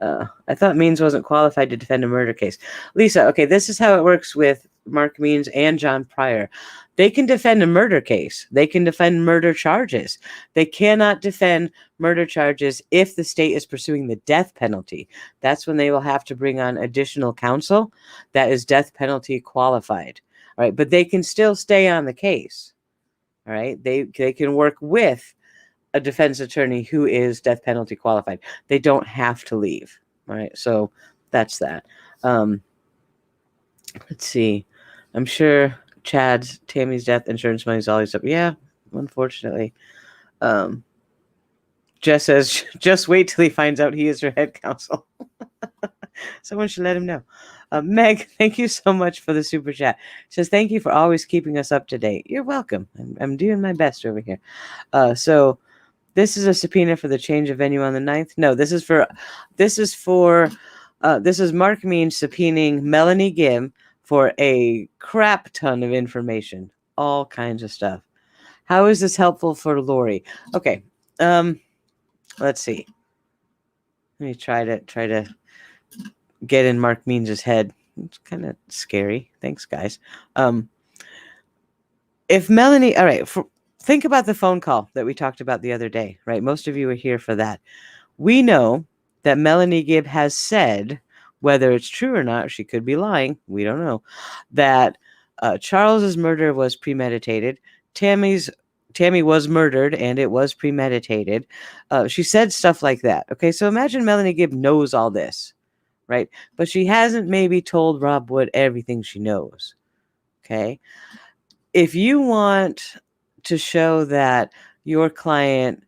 I thought Means wasn't qualified to defend a murder case. Lisa, okay, this is how it works with Mark Means and John Pryor. They can defend a murder case. They can defend murder charges. They cannot defend murder charges if the state is pursuing the death penalty. That's when they will have to bring on additional counsel that is death penalty qualified. All right, but they can still stay on the case. All right, they can work with a defense attorney who is death penalty qualified. They don't have to leave. All right, so that's that. Let's see. I'm sure Tammy's death insurance money is always up. Yeah, unfortunately. Jess says, just wait till he finds out he is her head counsel. Someone should let him know. Meg, thank you so much for the super chat. She says, thank you for always keeping us up to date. You're welcome. I'm doing my best over here. So this is a subpoena for the change of venue on the 9th. No, this is Mark Means subpoenaing Melanie Gibb for a crap ton of information, all kinds of stuff. How is this helpful for Lori? Okay, let's see. Let me try to get in Mark Means' head. It's kind of scary. Thanks, guys. If Melanie, all right, think about the phone call that we talked about the other day, right? Most of you were here for that. We know that Melanie Gibb has said, whether it's true or not, she could be lying, we don't know, that Charles's murder was premeditated. Tammy was murdered and it was premeditated. She said stuff like that. Okay, so imagine Melanie Gibb knows all this, right? But she hasn't maybe told Rob Wood everything she knows. Okay, if you want to show that your client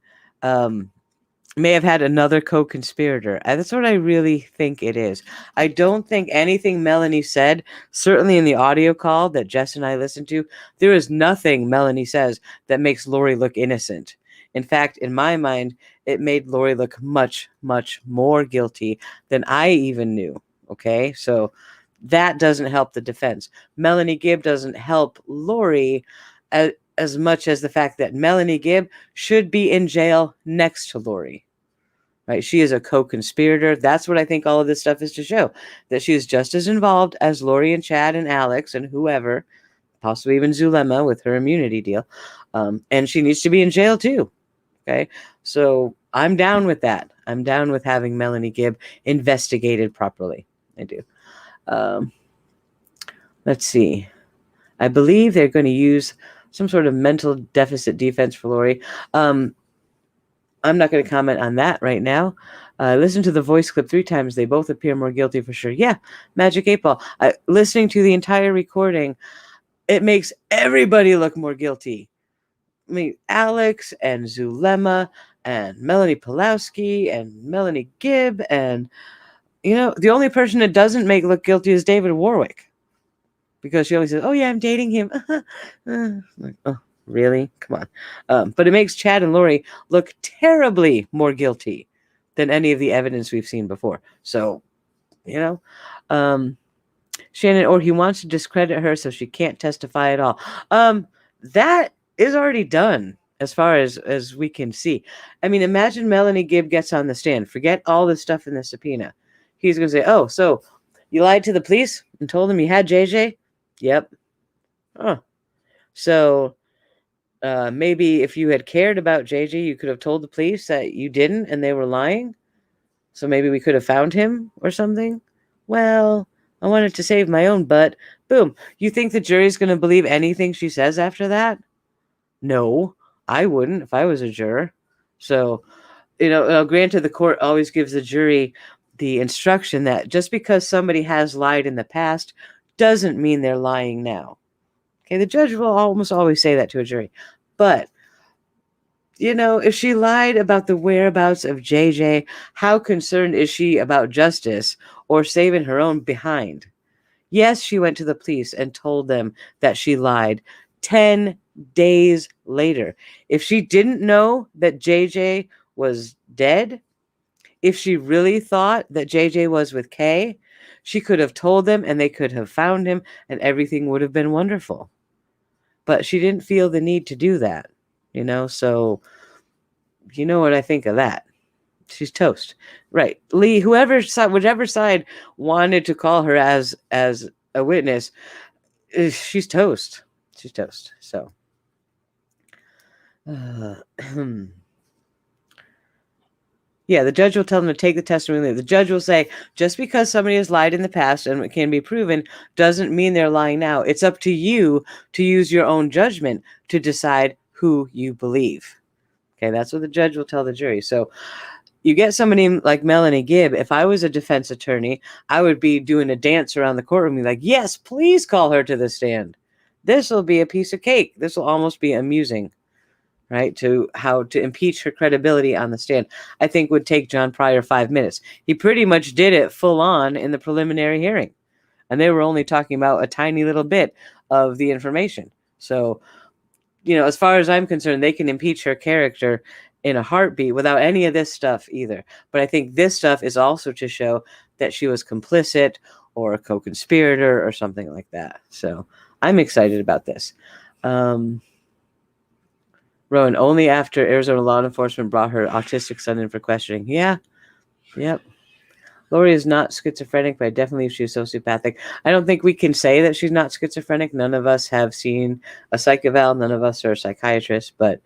may have had another co-conspirator, that's what I really think it is. I don't think anything Melanie said, certainly in the audio call that Jess and I listened to, there is nothing Melanie says that makes Lori look innocent. In fact, in my mind, it made Lori look much, much more guilty than I even knew. Okay, so that doesn't help the defense. Melanie Gibb doesn't help Lori as much as the fact that Melanie Gibb should be in jail next to Lori. Right? She is a co-conspirator. That's what I think all of this stuff is to show, that she is just as involved as Lori and Chad and Alex and whoever, possibly even Zulema with her immunity deal. And she needs to be in jail too. Okay. So I'm down with that. I'm down with having Melanie Gibb investigated properly. I do. Let's see. I believe they're going to use some sort of mental deficit defense for Lori. I'm not going to comment on that right now. Listen to the voice clip 3 times. They both appear more guilty for sure. Yeah, Magic 8 Ball. Listening to the entire recording, it makes everybody look more guilty. I mean, Alex and Zulema and Melanie Pulowski and Melanie Gibb, and the only person it doesn't make look guilty is David Warwick, because she always says, "Oh yeah, I'm dating him." Like, oh, really? Come on. But it makes Chad and Lori look terribly more guilty than any of the evidence we've seen before. So, Shannon, or he wants to discredit her so she can't testify at all. That is already done as far as we can see. I mean, imagine Melanie Gibb gets on the stand. Forget all the stuff in the subpoena. He's going to say, "Oh, so you lied to the police and told them you had JJ?" Yep. Oh. So maybe if you had cared about JJ, you could have told the police that you didn't and they were lying. So maybe we could have found him or something. Well, I wanted to save my own butt. Boom. You think the jury's going to believe anything she says after that? No, I wouldn't if I was a juror. So, granted, the court always gives the jury the instruction that just because somebody has lied in the past doesn't mean they're lying now. Okay, the judge will almost always say that to a jury. But, if she lied about the whereabouts of JJ, how concerned is she about justice or saving her own behind? Yes, she went to the police and told them that she lied 10 days later. If she didn't know that JJ was dead, if she really thought that JJ was with Kay, she could have told them and they could have found him and everything would have been wonderful. But she didn't feel the need to do that, so you know what I think of that. She's toast. Right. Lee, whichever side wanted to call her as a witness, she's toast. She's toast. So yeah, the judge will tell them to take the testimony. The judge will say, just because somebody has lied in the past and it can be proven doesn't mean they're lying now. It's up to you to use your own judgment to decide who you believe. Okay, that's what the judge will tell the jury. So you get somebody like Melanie Gibb. If I was a defense attorney, I would be doing a dance around the courtroom, be like, yes, please call her to the stand. This will be a piece of cake. This will almost be amusing, right? To how to impeach her credibility on the stand. I think would take John Pryor 5 minutes. He pretty much did it full on in the preliminary hearing. And they were only talking about a tiny little bit of the information. So, as far as I'm concerned, they can impeach her character in a heartbeat without any of this stuff either. But I think this stuff is also to show that she was complicit or a co-conspirator or something like that. So I'm excited about this. Rowan, only after Arizona law enforcement brought her autistic son in for questioning. Yeah. Yep. Lori is not schizophrenic, but I definitely believe she's sociopathic. I don't think we can say that she's not schizophrenic. None of us have seen a psych eval. None of us are psychiatrists, but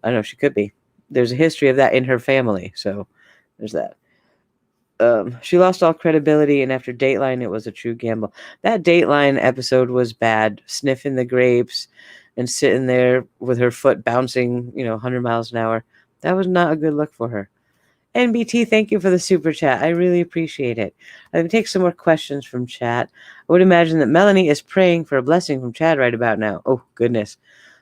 I don't know, she could be. There's a history of that in her family, so there's that. She lost all credibility, and after Dateline, it was a true gamble. That Dateline episode was bad, sniffing the grapes and sitting there with her foot bouncing, 100 miles an hour. That was not a good look for her. NBT, thank you for the super chat. I really appreciate it. I'm going to take some more questions from chat. I would imagine that Melanie is praying for a blessing from Chad right about now. Oh, goodness.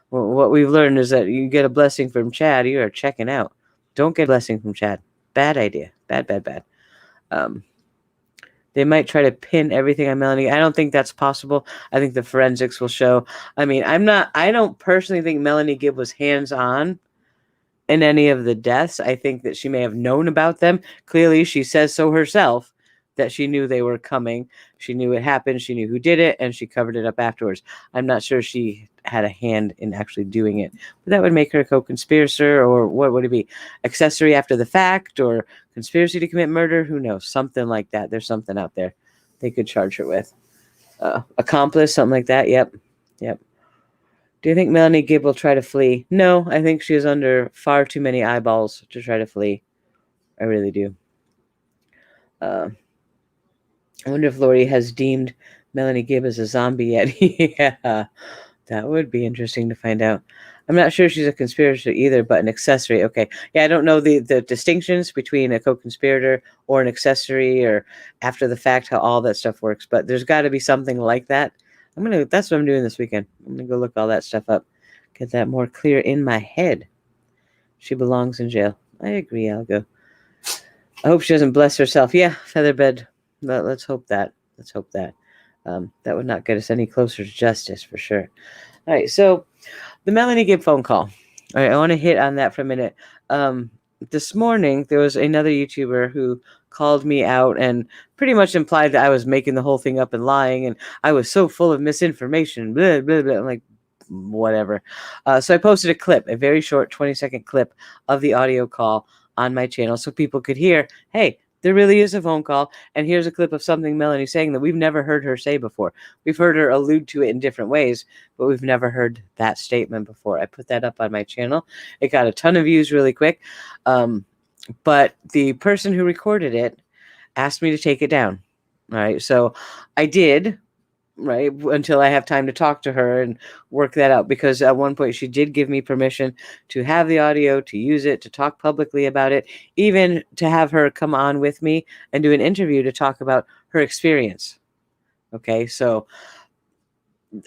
Well, what we've learned is that you get a blessing from Chad, you are checking out. Don't get a blessing from Chad. Bad idea. Bad. They might try to pin everything on Melanie. I don't think that's possible. I think the forensics will show. I mean, I don't personally think Melanie Gibb was hands-on in any of the deaths. I think that she may have known about them. Clearly, she says so herself, that she knew they were coming. She knew it happened. She knew who did it, and she covered it up afterwards. I'm not sure she had a hand in actually doing it. But that would make her a co-conspirator, or what would it be? Accessory after the fact, or conspiracy to commit murder? Who knows? Something like that. There's something out there they could charge her with. Accomplice, something like that. Yep. Do you think Melanie Gibb will try to flee? No, I think she is under far too many eyeballs to try to flee. I really do. I wonder if Lori has deemed Melanie Gibb as a zombie yet. Yeah, that would be interesting to find out. I'm not sure she's a conspirator either, but an accessory. Okay. Yeah, I don't know the distinctions between a co-conspirator or an accessory or after the fact, how all that stuff works, but there's got to be something like that. That's what I'm doing this weekend. I'm going to go look all that stuff up, get that more clear in my head. She belongs in jail. I agree. I'll go. I hope she doesn't bless herself. Yeah, featherbed. Let's hope that. Let's hope that. That would not get us any closer to justice for sure. All right, so the Melanie Gibb phone call. All right, I want to hit on that for a minute. This morning, there was another YouTuber who called me out and pretty much implied that I was making the whole thing up and lying, and I was so full of misinformation, blah, blah, blah. I'm like, whatever. So I posted a clip, a very short 20-second clip of the audio call on my channel so people could hear, hey, there really is a phone call, and here's a clip of something Melanie's saying that we've never heard her say before. We've heard her allude to it in different ways, but we've never heard that statement before. I put that up on my channel. It got a ton of views really quick, but the person who recorded it asked me to take it down. All right, so I did, right, until I have time to talk to her and work that out, because at one point she did give me permission to have the audio, to use it, to talk publicly about it, even to have her come on with me and do an interview to talk about her experience. Okay, so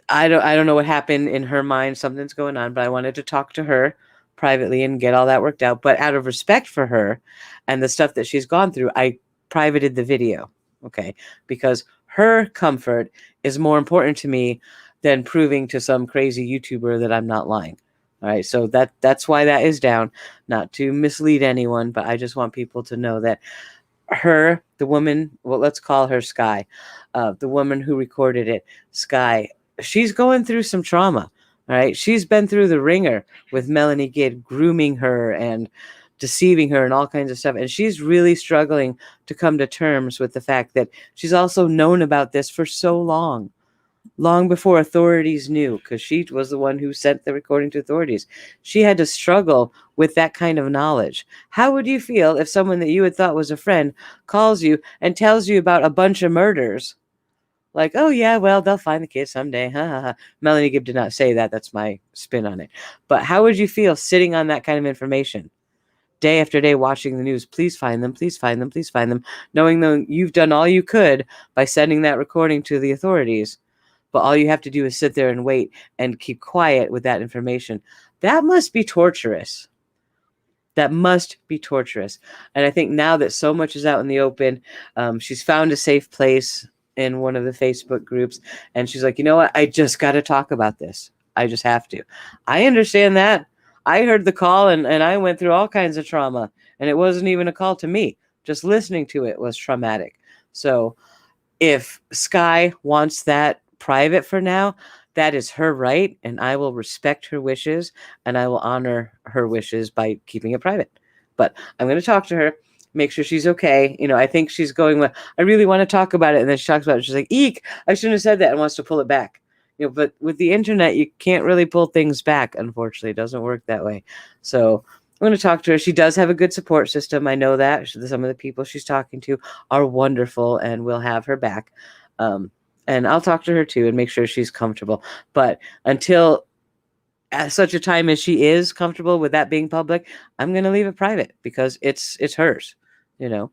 I don't know what happened in her mind. Something's going on, but I wanted to talk to her privately and get all that worked out. But out of respect for her and the stuff that she's gone through, I privated the video. Okay, because her comfort is more important to me than proving to some crazy YouTuber that I'm not lying. All right, so that's why that is down. Not to mislead anyone, but I just want people to know that her, the woman, well, let's call her Sky, the woman who recorded it, Sky, she's going through some trauma. All right, she's been through the ringer with Melanie Gibb grooming her and deceiving her and all kinds of stuff. And she's really struggling to come to terms with the fact that she's also known about this for so long before authorities knew, because she was the one who sent the recording to authorities. She had to struggle with that kind of knowledge. How would you feel if someone that you had thought was a friend calls you and tells you about a bunch of murders? Like, oh yeah, well, they'll find the kids someday. Ha, ha, ha. Melanie Gibb did not say that. That's my spin on it. But how would you feel sitting on that kind of information? Day after day watching the news, please find them, please find them, please find them, knowing that you've done all you could by sending that recording to the authorities, but all you have to do is sit there and wait and keep quiet with that information. That must be torturous. That must be torturous. And I think now that so much is out in the open, she's found a safe place in one of the Facebook groups, and she's like, you know what? I just got to talk about this. I just have to. I understand that. I heard the call and I went through all kinds of trauma, and it wasn't even a call to me. Just listening to it was traumatic. So if Sky wants that private for now, that is her right, and I will respect her wishes, and I will honor her wishes by keeping it private. But I'm going to talk to her, make sure she's okay. You know, I think she's going with, I really want to talk about it. And then she talks about it. She's like, eek, I shouldn't have said that, and wants to pull it back. You know, but with the internet, you can't really pull things back. Unfortunately, it doesn't work that way. So I'm going to talk to her. She does have a good support system. I know that. Some of the people she's talking to are wonderful and will have her back. And I'll talk to her too and make sure she's comfortable. But until at such a time as she is comfortable with that being public, I'm going to leave it private, because it's hers, you know,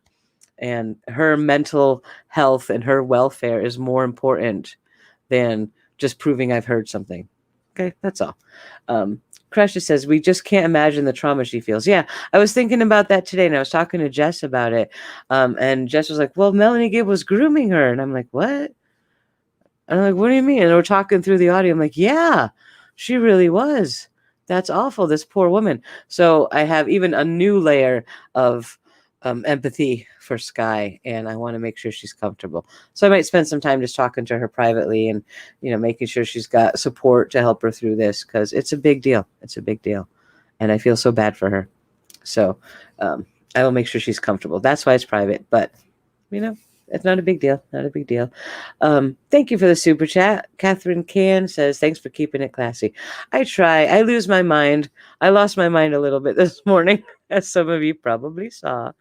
and her mental health and her welfare is more important than just proving I've heard something. Okay, that's all. Crush says, we just can't imagine the trauma she feels. Yeah, I was thinking about that today, and I was talking to Jess about it. And Jess was like, well, Melanie Gibb was grooming her. And I'm like, what? And I'm like, what do you mean? And we're talking through the audio. I'm like, yeah, she really was. That's awful, this poor woman. So I have even a new layer of empathy for Sky, and I want to make sure she's comfortable. So I might spend some time just talking to her privately and, you know, making sure she's got support to help her through this, because it's a big deal. It's a big deal. And I feel so bad for her. So I will make sure she's comfortable. That's why it's private. But, you know, it's not a big deal. Not a big deal. Thank you for the super chat. Catherine Can says, thanks for keeping it classy. I try. I lose my mind. I lost my mind a little bit this morning, as some of you probably saw.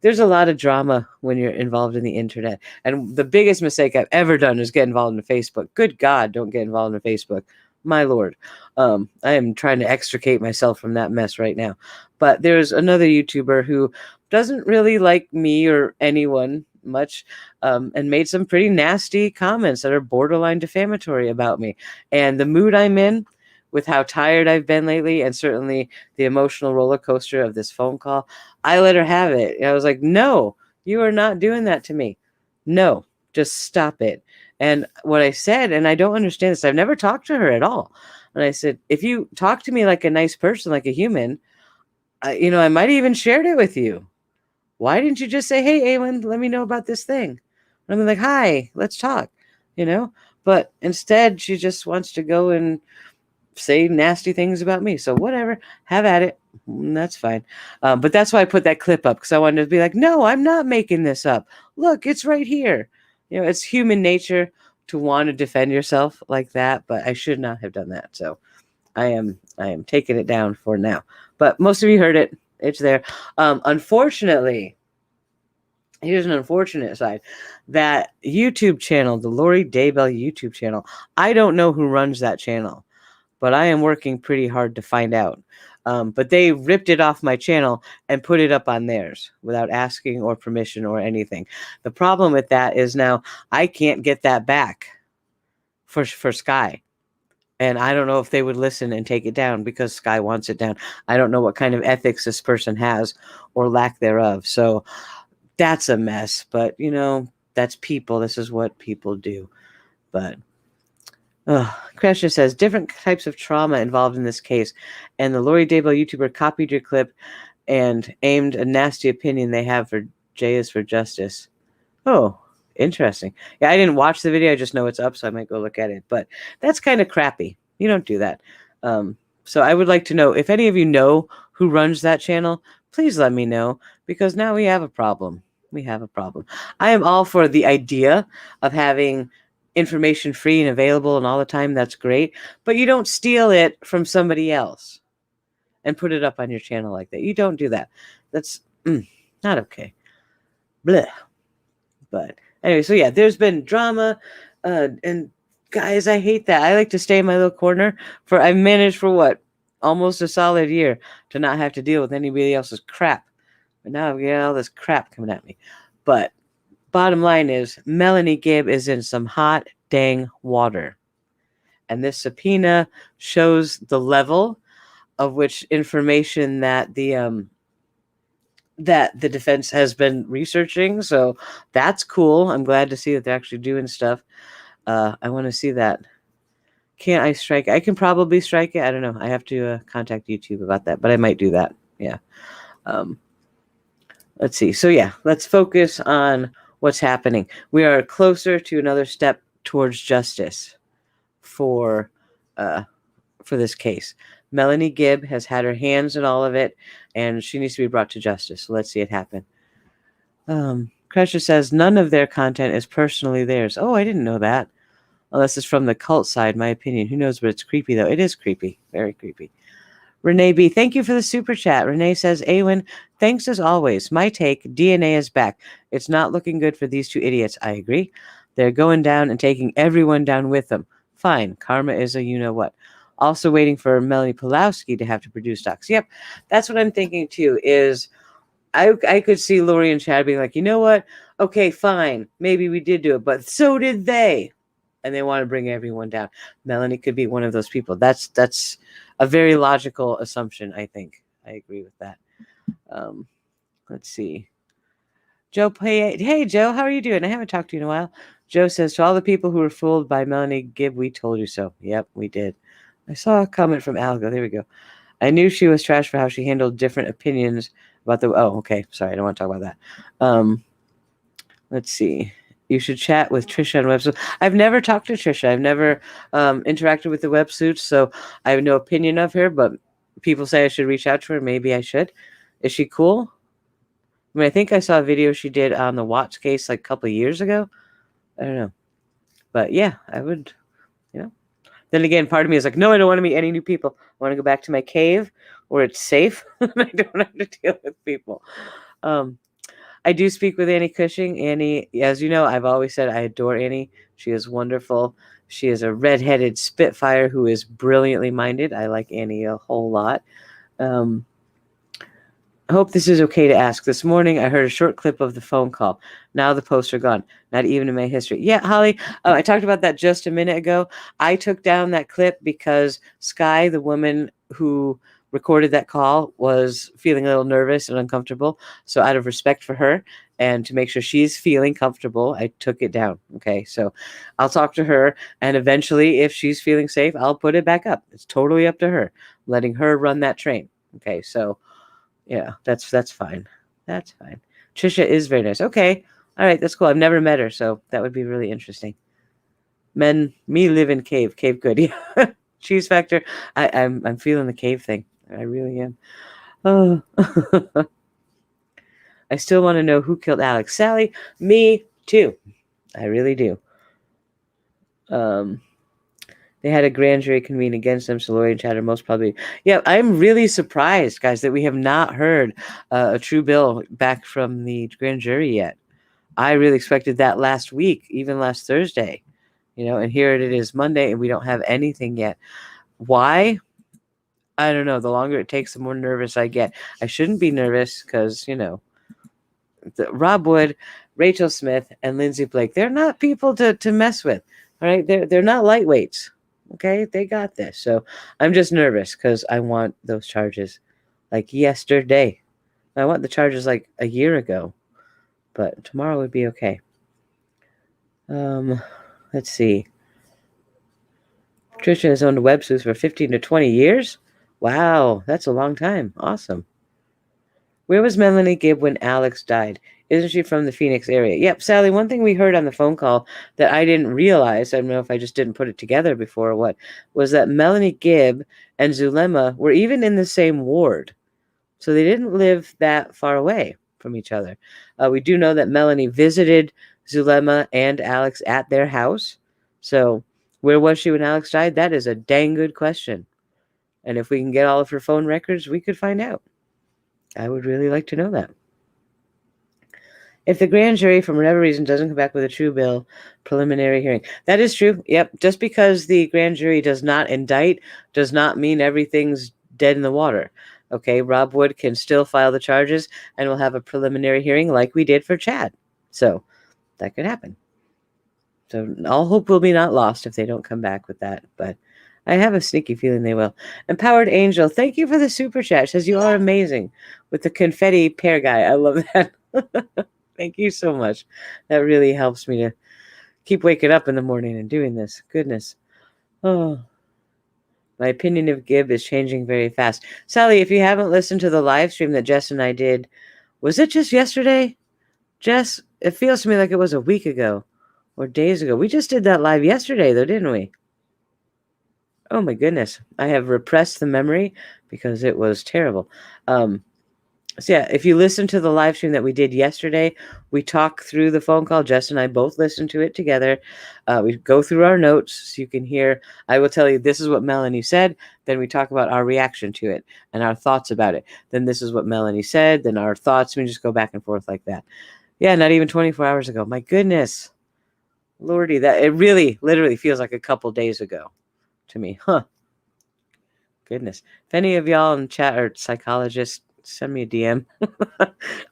There's a lot of drama when you're involved in the internet. And the biggest mistake I've ever done is get involved in Facebook. Good God, don't get involved in Facebook. My Lord. I am trying to extricate myself from that mess right now. But there's another YouTuber who doesn't really like me or anyone much, and made some pretty nasty comments that are borderline defamatory about me. And the mood I'm in, with how tired I've been lately, and certainly the emotional roller coaster of this phone call, I let her have it. And I was like, no, you are not doing that to me. No, just stop it. And what I said, and I don't understand this, I've never talked to her at all. And I said, if you talk to me like a nice person, like a human, I might even shared it with you. Why didn't you just say, hey, Awen, let me know about this thing? And I'm like, hi, let's talk, you know? But instead, she just wants to go and say nasty things about me. So whatever, have at it. That's fine. But that's why I put that clip up, because I wanted to be like, no, I'm not making this up. Look, it's right here. It's human nature to want to defend yourself like that, but I should not have done that. So I am taking it down for now. But most of you heard it. It's there. Unfortunately, here's an unfortunate side. That YouTube channel, the Lori Daybell YouTube channel, I don't know who runs that channel, but I am working pretty hard to find out. But they ripped it off my channel and put it up on theirs without asking or permission or anything. The problem with that is now I can't get that back for Sky. And I don't know if they would listen and take it down because Sky wants it down. I don't know what kind of ethics this person has or lack thereof. So that's a mess. But, that's people. This is what people do. But Kresha says, different types of trauma involved in this case. And the Lori Daybell YouTuber copied your clip and aimed a nasty opinion they have for J is for Justice. Oh, interesting. Yeah, I didn't watch the video. I just know it's up, so I might go look at it. But that's kind of crappy. You don't do that. So I would like to know, if any of you know who runs that channel, please let me know, because now we have a problem. We have a problem. I am all for the idea of having information free and available and all the time. That's great. But you don't steal it from somebody else and put it up on your channel like that. You don't do that. That's not okay. Blech. But anyway, so yeah, there's been drama, and guys, I hate that. I like to stay in my little corner. I've managed for what, almost a solid year to not have to deal with anybody else's crap. But now I've got all this crap coming at me. But bottom line is, Melanie Gibb is in some hot dang water. And this subpoena shows the level of which information that the defense has been researching. So that's cool. I'm glad to see that they're actually doing stuff. I want to see that. Can't I strike? I can probably strike it. I don't know. I have to contact YouTube about that, but I might do that. Yeah. Let's see. So yeah, let's focus on what's happening. We are closer to another step towards justice for this case. Melanie Gibb has had her hands in all of it, and she needs to be brought to justice. So let's see it happen. Crusher says none of their content is personally theirs. Oh, I didn't know that. Unless it's from the cult side, my opinion. Who knows, but it's creepy, though. It is creepy. Very creepy. Renee B., thank you for the super chat. Renee says, Awen, thanks as always. My take, DNA is back. It's not looking good for these two idiots. I agree. They're going down and taking everyone down with them. Fine. Karma is a you-know-what. Also waiting for Melanie Pulowski to have to produce docs. Yep, that's what I'm thinking too, is I could see Lori and Chad being like, you know what? Okay, fine. Maybe we did do it, but so did they. And they want to bring everyone down. Melanie could be one of those people. That's a very logical assumption, I think. I agree with that. Let's see. Joe, hey, Joe, how are you doing? I haven't talked to you in a while. Joe says, to all the people who were fooled by Melanie Gibb, we told you so. Yep, we did. I saw a comment from Algo. There we go. I knew she was trash for how she handled different opinions about the... Oh, okay. Sorry, I don't want to talk about that. Let's see. You should chat with Trisha on websuits. I've never talked to Trisha. I've never interacted with the websuits, so I have no opinion of her, but people say I should reach out to her. Maybe I should. Is she cool? I mean, I think I saw a video she did on the Watts case like a couple of years ago. I don't know. But yeah, I would, Then again, part of me is like, no, I don't want to meet any new people. I want to go back to my cave where it's safe and I don't have to deal with people. I do speak with Annie Cushing. Annie, as you know, I've always said I adore Annie. She is wonderful. She is a redheaded spitfire who is brilliantly minded. I like Annie a whole lot. I hope this is okay to ask. This morning, I heard a short clip of the phone call. Now the posts are gone. Not even in my history. Yeah, Holly, I talked about that just a minute ago. I took down that clip because Sky, the woman who recorded that call, was feeling a little nervous and uncomfortable. So out of respect for her and to make sure she's feeling comfortable, I took it down. Okay, so I'll talk to her. And eventually, if she's feeling safe, I'll put it back up. It's totally up to her. Letting her run that train. Okay, so... yeah, that's fine. That's fine. Trisha is very nice. Okay. All right, that's cool. I've never met her, so that would be really interesting. Me live in cave. Cave good. Yeah. Cheese factor. I'm feeling the cave thing. I really am. Oh. I still want to know who killed Alex. Sally, me too. I really do. They had a grand jury convene against them, so Lori and Chad are most probably... yeah, I'm really surprised, guys, that we have not heard a true bill back from the grand jury yet. I really expected that last week, even last Thursday, and here it is Monday, and we don't have anything yet. Why? I don't know. The longer it takes, the more nervous I get. I shouldn't be nervous because, Rob Wood, Rachel Smith, and Lindsay Blake, they're not people to mess with, all right? They're not lightweights. Okay, they got this. So I'm just nervous because I want those charges like yesterday. I want the charges like a year ago, but tomorrow would be okay. Let's see. Trisha has owned websleuths for 15 to 20 years. Wow, that's a long time. Awesome. Where was Melanie Gibb when Alex died? Isn't she from the Phoenix area? Yep, Sally, one thing we heard on the phone call that I didn't realize, I don't know if I just didn't put it together before or what, was that Melanie Gibb and Zulema were even in the same ward. So they didn't live that far away from each other. We do know that Melanie visited Zulema and Alex at their house. So where was she when Alex died? That is a dang good question. And if we can get all of her phone records, we could find out. I would really like to know that. If the grand jury, for whatever reason, doesn't come back with a true bill, preliminary hearing. That is true. Yep. Just because the grand jury does not indict does not mean everything's dead in the water. Okay, Rob Wood can still file the charges and we'll have a preliminary hearing like we did for Chad. So that could happen. So all hope will be not lost if they don't come back with that. But I have a sneaky feeling they will. Empowered Angel, thank you for the super chat. Says you are amazing with the confetti pear guy. I love that. Thank you so much. That really helps me to keep waking up in the morning and doing this. Goodness. Oh, my opinion of Gibb is changing very fast. Sally, if you haven't listened to the live stream that Jess and I did, was it just yesterday? Jess, it feels to me like it was a week ago or days ago. We just did that live yesterday, though, didn't we? Oh, my goodness. I have repressed the memory because it was terrible. So yeah, if you listen to the live stream that we did yesterday, we talk through the phone call. Jess and I both listened to it together. We go through our notes so you can hear. I will tell you, this is what Melanie said. Then we talk about our reaction to it and our thoughts about it. Then this is what Melanie said. Then our thoughts. We just go back and forth like that. Yeah, not even 24 hours ago. My goodness. Lordy, that it really, literally feels like a couple days ago to me. Huh. Goodness. If any of y'all in chat are psychologists, send me a DM.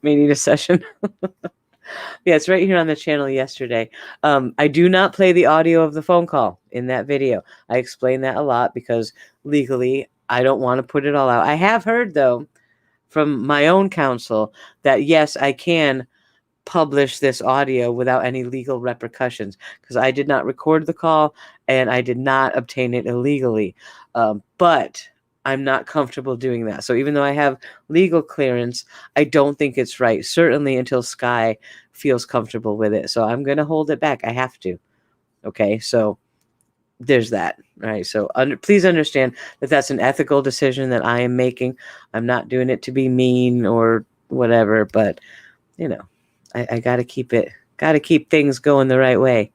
May need a session. Yeah, it's right here on the channel yesterday. I do not play the audio of the phone call in that video. I explain that a lot because legally I don't want to put it all out. I have heard, though, from my own counsel that, yes, I can publish this audio without any legal repercussions because I did not record the call and I did not obtain it illegally. But I'm not comfortable doing that. So even though I have legal clearance, I don't think it's right, certainly until Sky feels comfortable with it. So I'm going to hold it back. I have to. Okay, so there's that. All right, so please understand that that's an ethical decision that I am making. I'm not doing it to be mean or whatever, but, I got to keep things going the right way,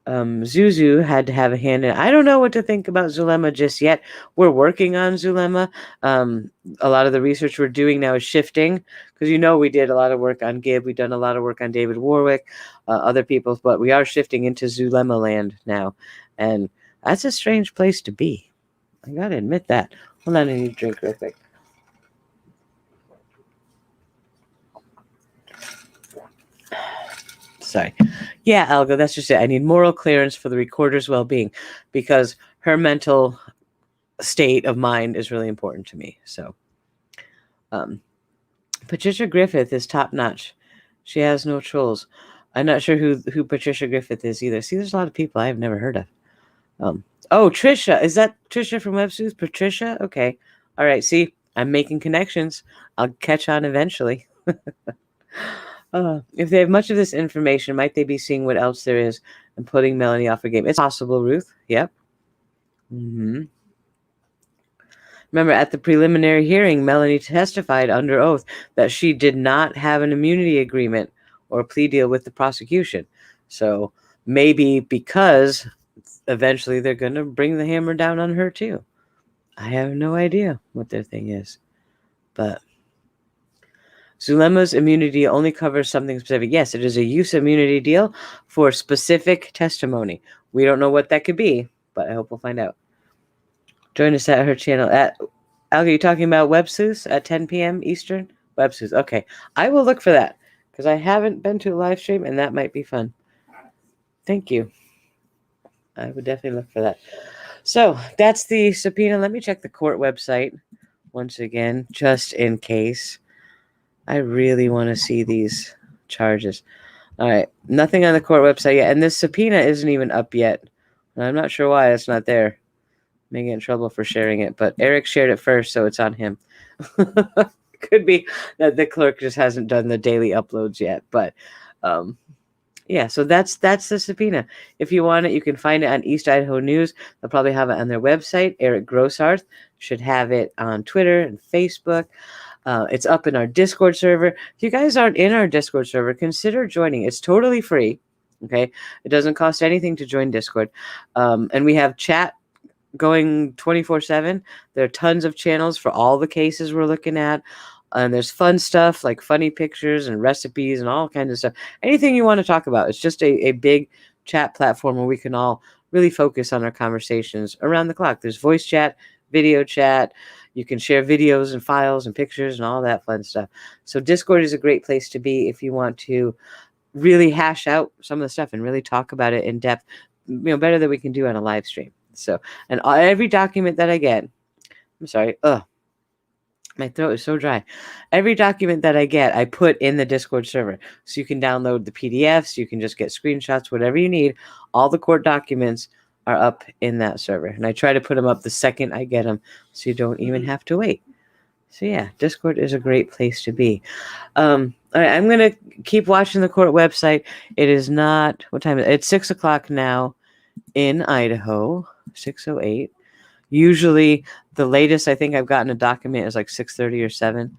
Zuzu had to have a hand in it. I don't know what to think about Zulema just yet. We're working on Zulema. A lot of the research we're doing now is shifting because we did a lot of work on Gibb. We've done a lot of work on David Warwick, other people, but we are shifting into Zulema land now. And that's a strange place to be. I got to admit that. Hold on, I need a drink real quick. Sorry. Yeah, Algo, that's just it. I need moral clearance for the recorder's well-being because her mental state of mind is really important to me. So, Patricia Griffith is top-notch. She has no trolls. I'm not sure who Patricia Griffith is either. See, there's a lot of people I've never heard of. Oh, Trisha. Is that Trisha from WebSooth? Patricia? Okay. All right. See, I'm making connections. I'll catch on eventually. If they have much of this information, might they be seeing what else there is and putting Melanie off her game? It's possible, Ruth. Yep. Remember, at the preliminary hearing, Melanie testified under oath that she did not have an immunity agreement or plea deal with the prosecution. So maybe because eventually they're going to bring the hammer down on her too. I have no idea what their thing is. But Zulema's immunity only covers something specific. Yes, it is a use immunity deal for specific testimony. We don't know what that could be, but I hope we'll find out. Join us at her channel. Alga, you talking about WebSooth at 10 p.m. Eastern? WebSooth. Okay. I will look for that because I haven't been to a live stream, and that might be fun. Thank you. I would definitely look for that. So that's the subpoena. Let me check the court website once again, just in case. I really want to see these charges. All right. Nothing on the court website yet. And this subpoena isn't even up yet. I'm not sure why it's not there. May get in trouble for sharing it, but Eric shared it first, so it's on him. Could be that the clerk just hasn't done the daily uploads yet, but yeah, so that's the subpoena. If you want it, you can find it on East Idaho News. They'll probably have it on their website. Eric Grossarth should have it on Twitter and Facebook. It's up in our Discord server. If you guys aren't in our Discord server, consider joining. It's totally free. Okay, it doesn't cost anything to join Discord, and we have chat going 24/7. There are tons of channels for all the cases we're looking at. And there's fun stuff like funny pictures and recipes and all kinds of stuff. Anything you want to talk about. It's just a big chat platform where we can all really focus on our conversations around the clock. There's voice chat, video chat. You can share videos and files and pictures and all that fun stuff. So Discord is a great place to be if you want to really hash out some of the stuff and really talk about it in depth, better than we can do on a live stream. So, and every document that I get, I'm sorry, my throat is so dry. Every document that I get, I put in the Discord server. So you can download the PDFs, you can just get screenshots, whatever you need. All the court documents are up in that server. And I try to put them up the second I get them so you don't even have to wait. So yeah, Discord is a great place to be. All right, I'm going to keep watching the court website. It is not, what time is it? It's 6 o'clock now in Idaho, 6:08. Usually the latest I think I've gotten a document is like 6:30 or 7.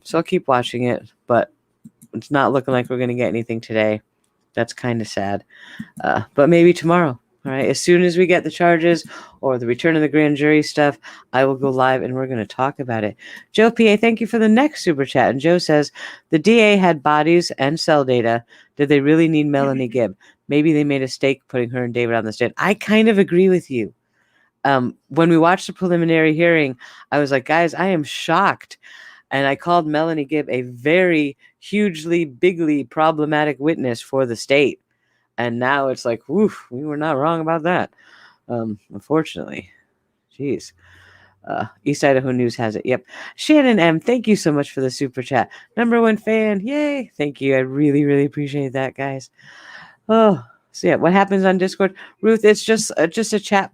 So I'll keep watching it, but it's not looking like we're going to get anything today. That's kind of sad. But maybe tomorrow. All right. As soon as we get the charges or the return of the grand jury stuff, I will go live and we're going to talk about it. Joe PA, thank you for the next super chat. And Joe says, the DA had bodies and cell data. Did they really need Melanie Gibb? Maybe they made a mistake putting her and David on the stand. I kind of agree with you. When we watched the preliminary hearing, I was like, guys, I am shocked. And I called Melanie Gibb a very hugely, bigly problematic witness for the state. And now it's like, woof, we were not wrong about that. Unfortunately. Jeez. East Idaho News has it. Yep. Shannon M., thank you so much for the super chat. #1 fan. Yay. Thank you. I really, really appreciate that, guys. Oh, so yeah, what happens on Discord? Ruth, it's just a chat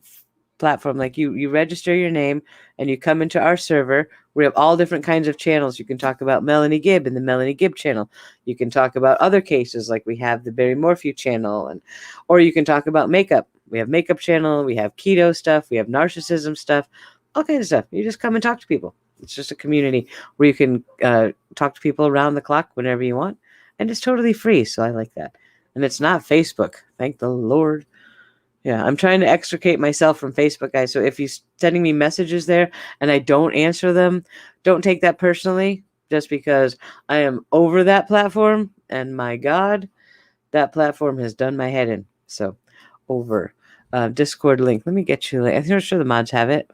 platform. Like you register your name and you come into our server. We have all different kinds of channels. You can talk about Melanie Gibb in the Melanie Gibb channel. You can talk about other cases, like we have the Barry Morphew channel, or you can talk about makeup. We have makeup channel, we have keto stuff, we have narcissism stuff, all kinds of stuff. You just come and talk to people. It's just a community where you can talk to people around the clock whenever you want, and it's totally free. So I like that. And it's not Facebook. Thank the Lord. Yeah, I'm trying to extricate myself from Facebook, guys. So if you're sending me messages there and I don't answer them, don't take that personally, just because I am over that platform. And my God, that platform has done my head in. So over. Discord link. Let me get you. I'm sure the mods have it.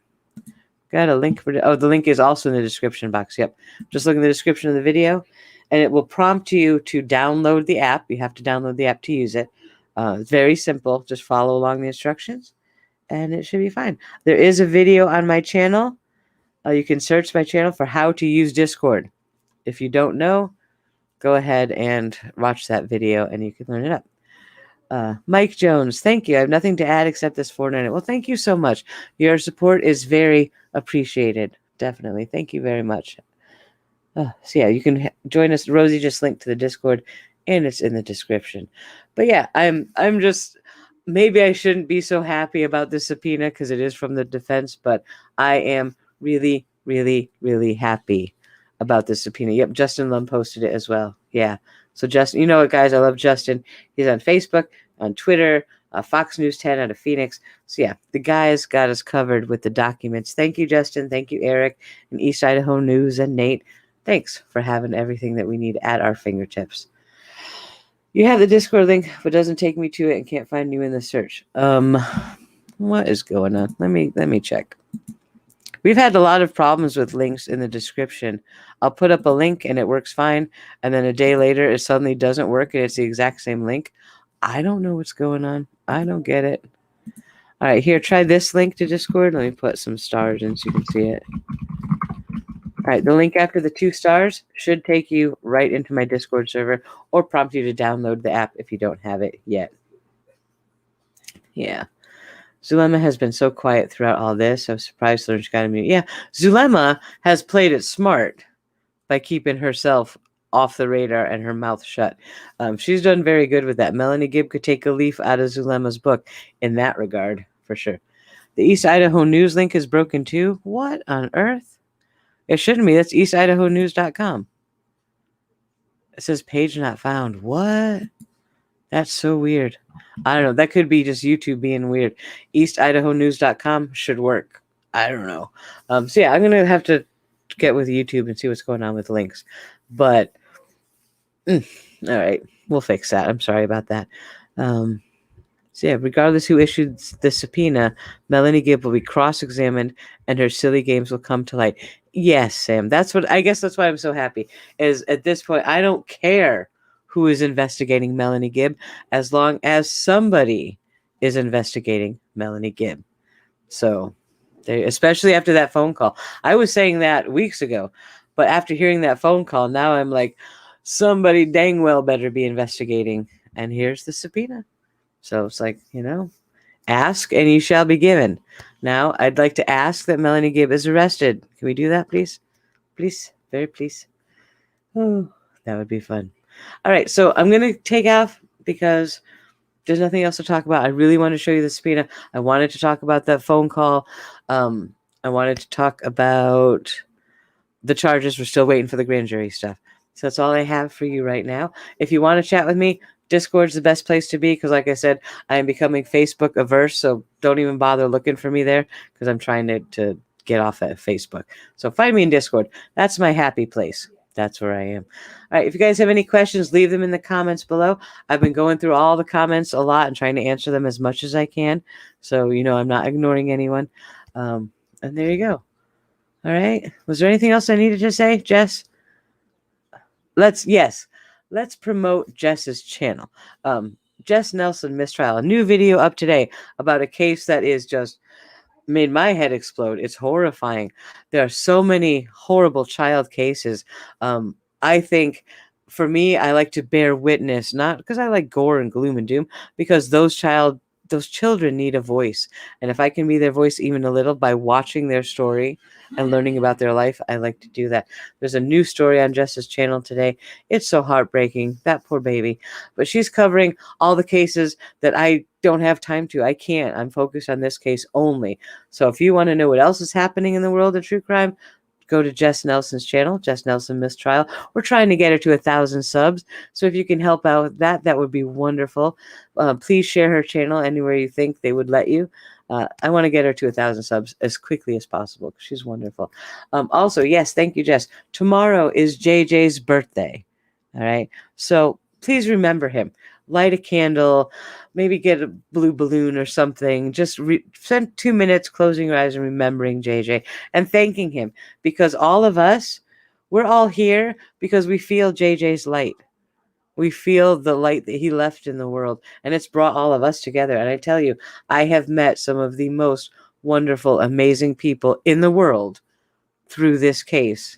Got a link for the link is also in the description box. Yep. Just look in the description of the video and it will prompt you to download the app. You have to download the app to use it. It's very simple. Just follow along the instructions and it should be fine. There is a video on my channel. You can search my channel for how to use Discord. If you don't know, go ahead and watch that video and you can learn it up. Mike Jones, thank you. I have nothing to add except this Fortnite. Well, thank you so much. Your support is very appreciated. Definitely. Thank you very much. So yeah, you can join us. Rosie just linked to the Discord and it's in the description. But yeah, I'm just, maybe I shouldn't be so happy about this subpoena because it is from the defense, but I am really, really, really happy about this subpoena. Yep, Justin Lum posted it as well. Yeah. So Justin, you know what, guys? I love Justin. He's on Facebook, on Twitter, Fox News 10 out of Phoenix. So yeah, the guys got us covered with the documents. Thank you, Justin. Thank you, Eric, and East Idaho News, and Nate. Thanks for having everything that we need at our fingertips. You have the Discord link, but doesn't take me to it and can't find you in the search. What is going on? Let me check. We've had a lot of problems with links in the description. I'll put up a link and it works fine. And then a day later, it suddenly doesn't work and it's the exact same link. I don't know what's going on. I don't get it. All right, here, try this link to Discord. Let me put some stars in so you can see it. All right, the link after the 2 stars should take you right into my Discord server or prompt you to download the app if you don't have it yet. Yeah. Zulema has been so quiet throughout all this. I'm surprised Solange got a mute. Yeah, Zulema has played it smart by keeping herself off the radar and her mouth shut. She's done very good with that. Melanie Gibb could take a leaf out of Zulema's book in that regard, for sure. The East Idaho News link is broken too. What on earth? It shouldn't be. That's eastidahonews.com. It says page not found. What? That's so weird. I don't know. That could be just YouTube being weird. eastidahonews.com should work. I don't know. So yeah, I'm going to have to get with YouTube and see what's going on with links. But, all right. We'll fix that. I'm sorry about that. So yeah, regardless who issued the subpoena, Melanie Gibb will be cross-examined and her silly games will come to light. Yes, Sam. I guess that's why I'm so happy. Is at this point, I don't care who is investigating Melanie Gibb, as long as somebody is investigating Melanie Gibb. So, especially after that phone call. I was saying that weeks ago, but after hearing that phone call, now I'm like, somebody dang well better be investigating. And here's the subpoena. So it's like, ask and you shall be given. Now, I'd like to ask that Melanie Gibb is arrested. Can we do that, please? Please? Very please. Oh, that would be fun. All right, so I'm going to take off because there's nothing else to talk about. I really want to show you the subpoena. I wanted to talk about that phone call. I wanted to talk about the charges. We're still waiting for the grand jury stuff. So that's all I have for you right now. If you want to chat with me, Discord's the best place to be because, like I said, I am becoming Facebook averse, so don't even bother looking for me there because I'm trying to get off at Facebook. So find me in Discord. That's my happy place. That's where I am. All right, if you guys have any questions, leave them in the comments below. I've been going through all the comments a lot and trying to answer them as much as I can. So, I'm not ignoring anyone. And there you go. All right. Was there anything else I needed to say, Jess? Let's promote Jess's channel. Jess Nelson Mistrial, a new video up today about a case that is just made my head explode. It's horrifying. There are so many horrible child cases. I think for me, I like to bear witness, not because I like gore and gloom and doom, because those children need a voice. And if I can be their voice even a little by watching their story and learning about their life, I like to do that. There's a new story on Jess's channel today. It's so heartbreaking, that poor baby. But she's covering all the cases that I don't have time to. I can't. I'm focused on this case only. So if you want to know what else is happening in the world of true crime, go to Jess Nelson's channel, Jess Nelson Mistrial. We're trying to get her to 1,000 subs. So if you can help out with that, that would be wonderful. Please share her channel anywhere you think they would let you. I want to get her to 1,000 subs as quickly as possible because she's wonderful. Also, yes, thank you, Jess. Tomorrow is JJ's birthday. All right. So please remember him. Light a candle, maybe get a blue balloon or something. Just spend 2 minutes closing your eyes and remembering JJ and thanking him, because all of us, we're all here because we feel JJ's light. We feel the light that he left in the world, and it's brought all of us together. And I tell you, I have met some of the most wonderful, amazing people in the world through this case,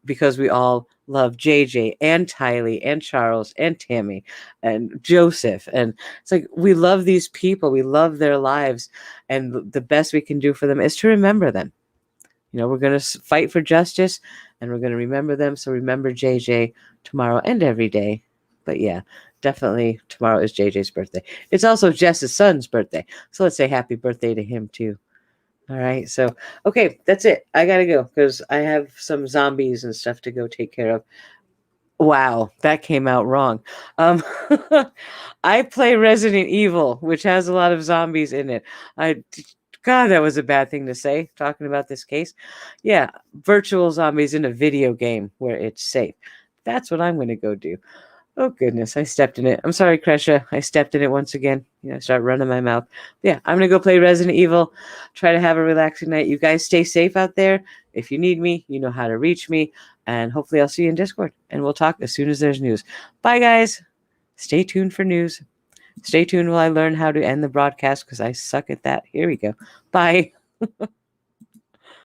because we all love JJ and Tylee and Charles and Tammy and Joseph. And it's like, we love these people. We love their lives. And the best we can do for them is to remember them. You know, we're going to fight for justice and we're going to remember them. So remember JJ tomorrow and every day. But yeah, definitely tomorrow is JJ's birthday. It's also Jess's son's birthday. So let's say happy birthday to him too. All right. So, okay, that's it. I got to go because I have some zombies and stuff to go take care of. Wow, that came out wrong. I play Resident Evil, which has a lot of zombies in it. God, that was a bad thing to say, talking about this case. Yeah, virtual zombies in a video game where it's safe. That's what I'm going to go do. Oh, goodness, I stepped in it. I'm sorry, Kresha. I stepped in it once again. I start running my mouth. Yeah, I'm going to go play Resident Evil, try to have a relaxing night. You guys stay safe out there. If you need me, you know how to reach me. And hopefully I'll see you in Discord. And we'll talk as soon as there's news. Bye, guys. Stay tuned for news. Stay tuned while I learn how to end the broadcast because I suck at that. Here we go. Bye.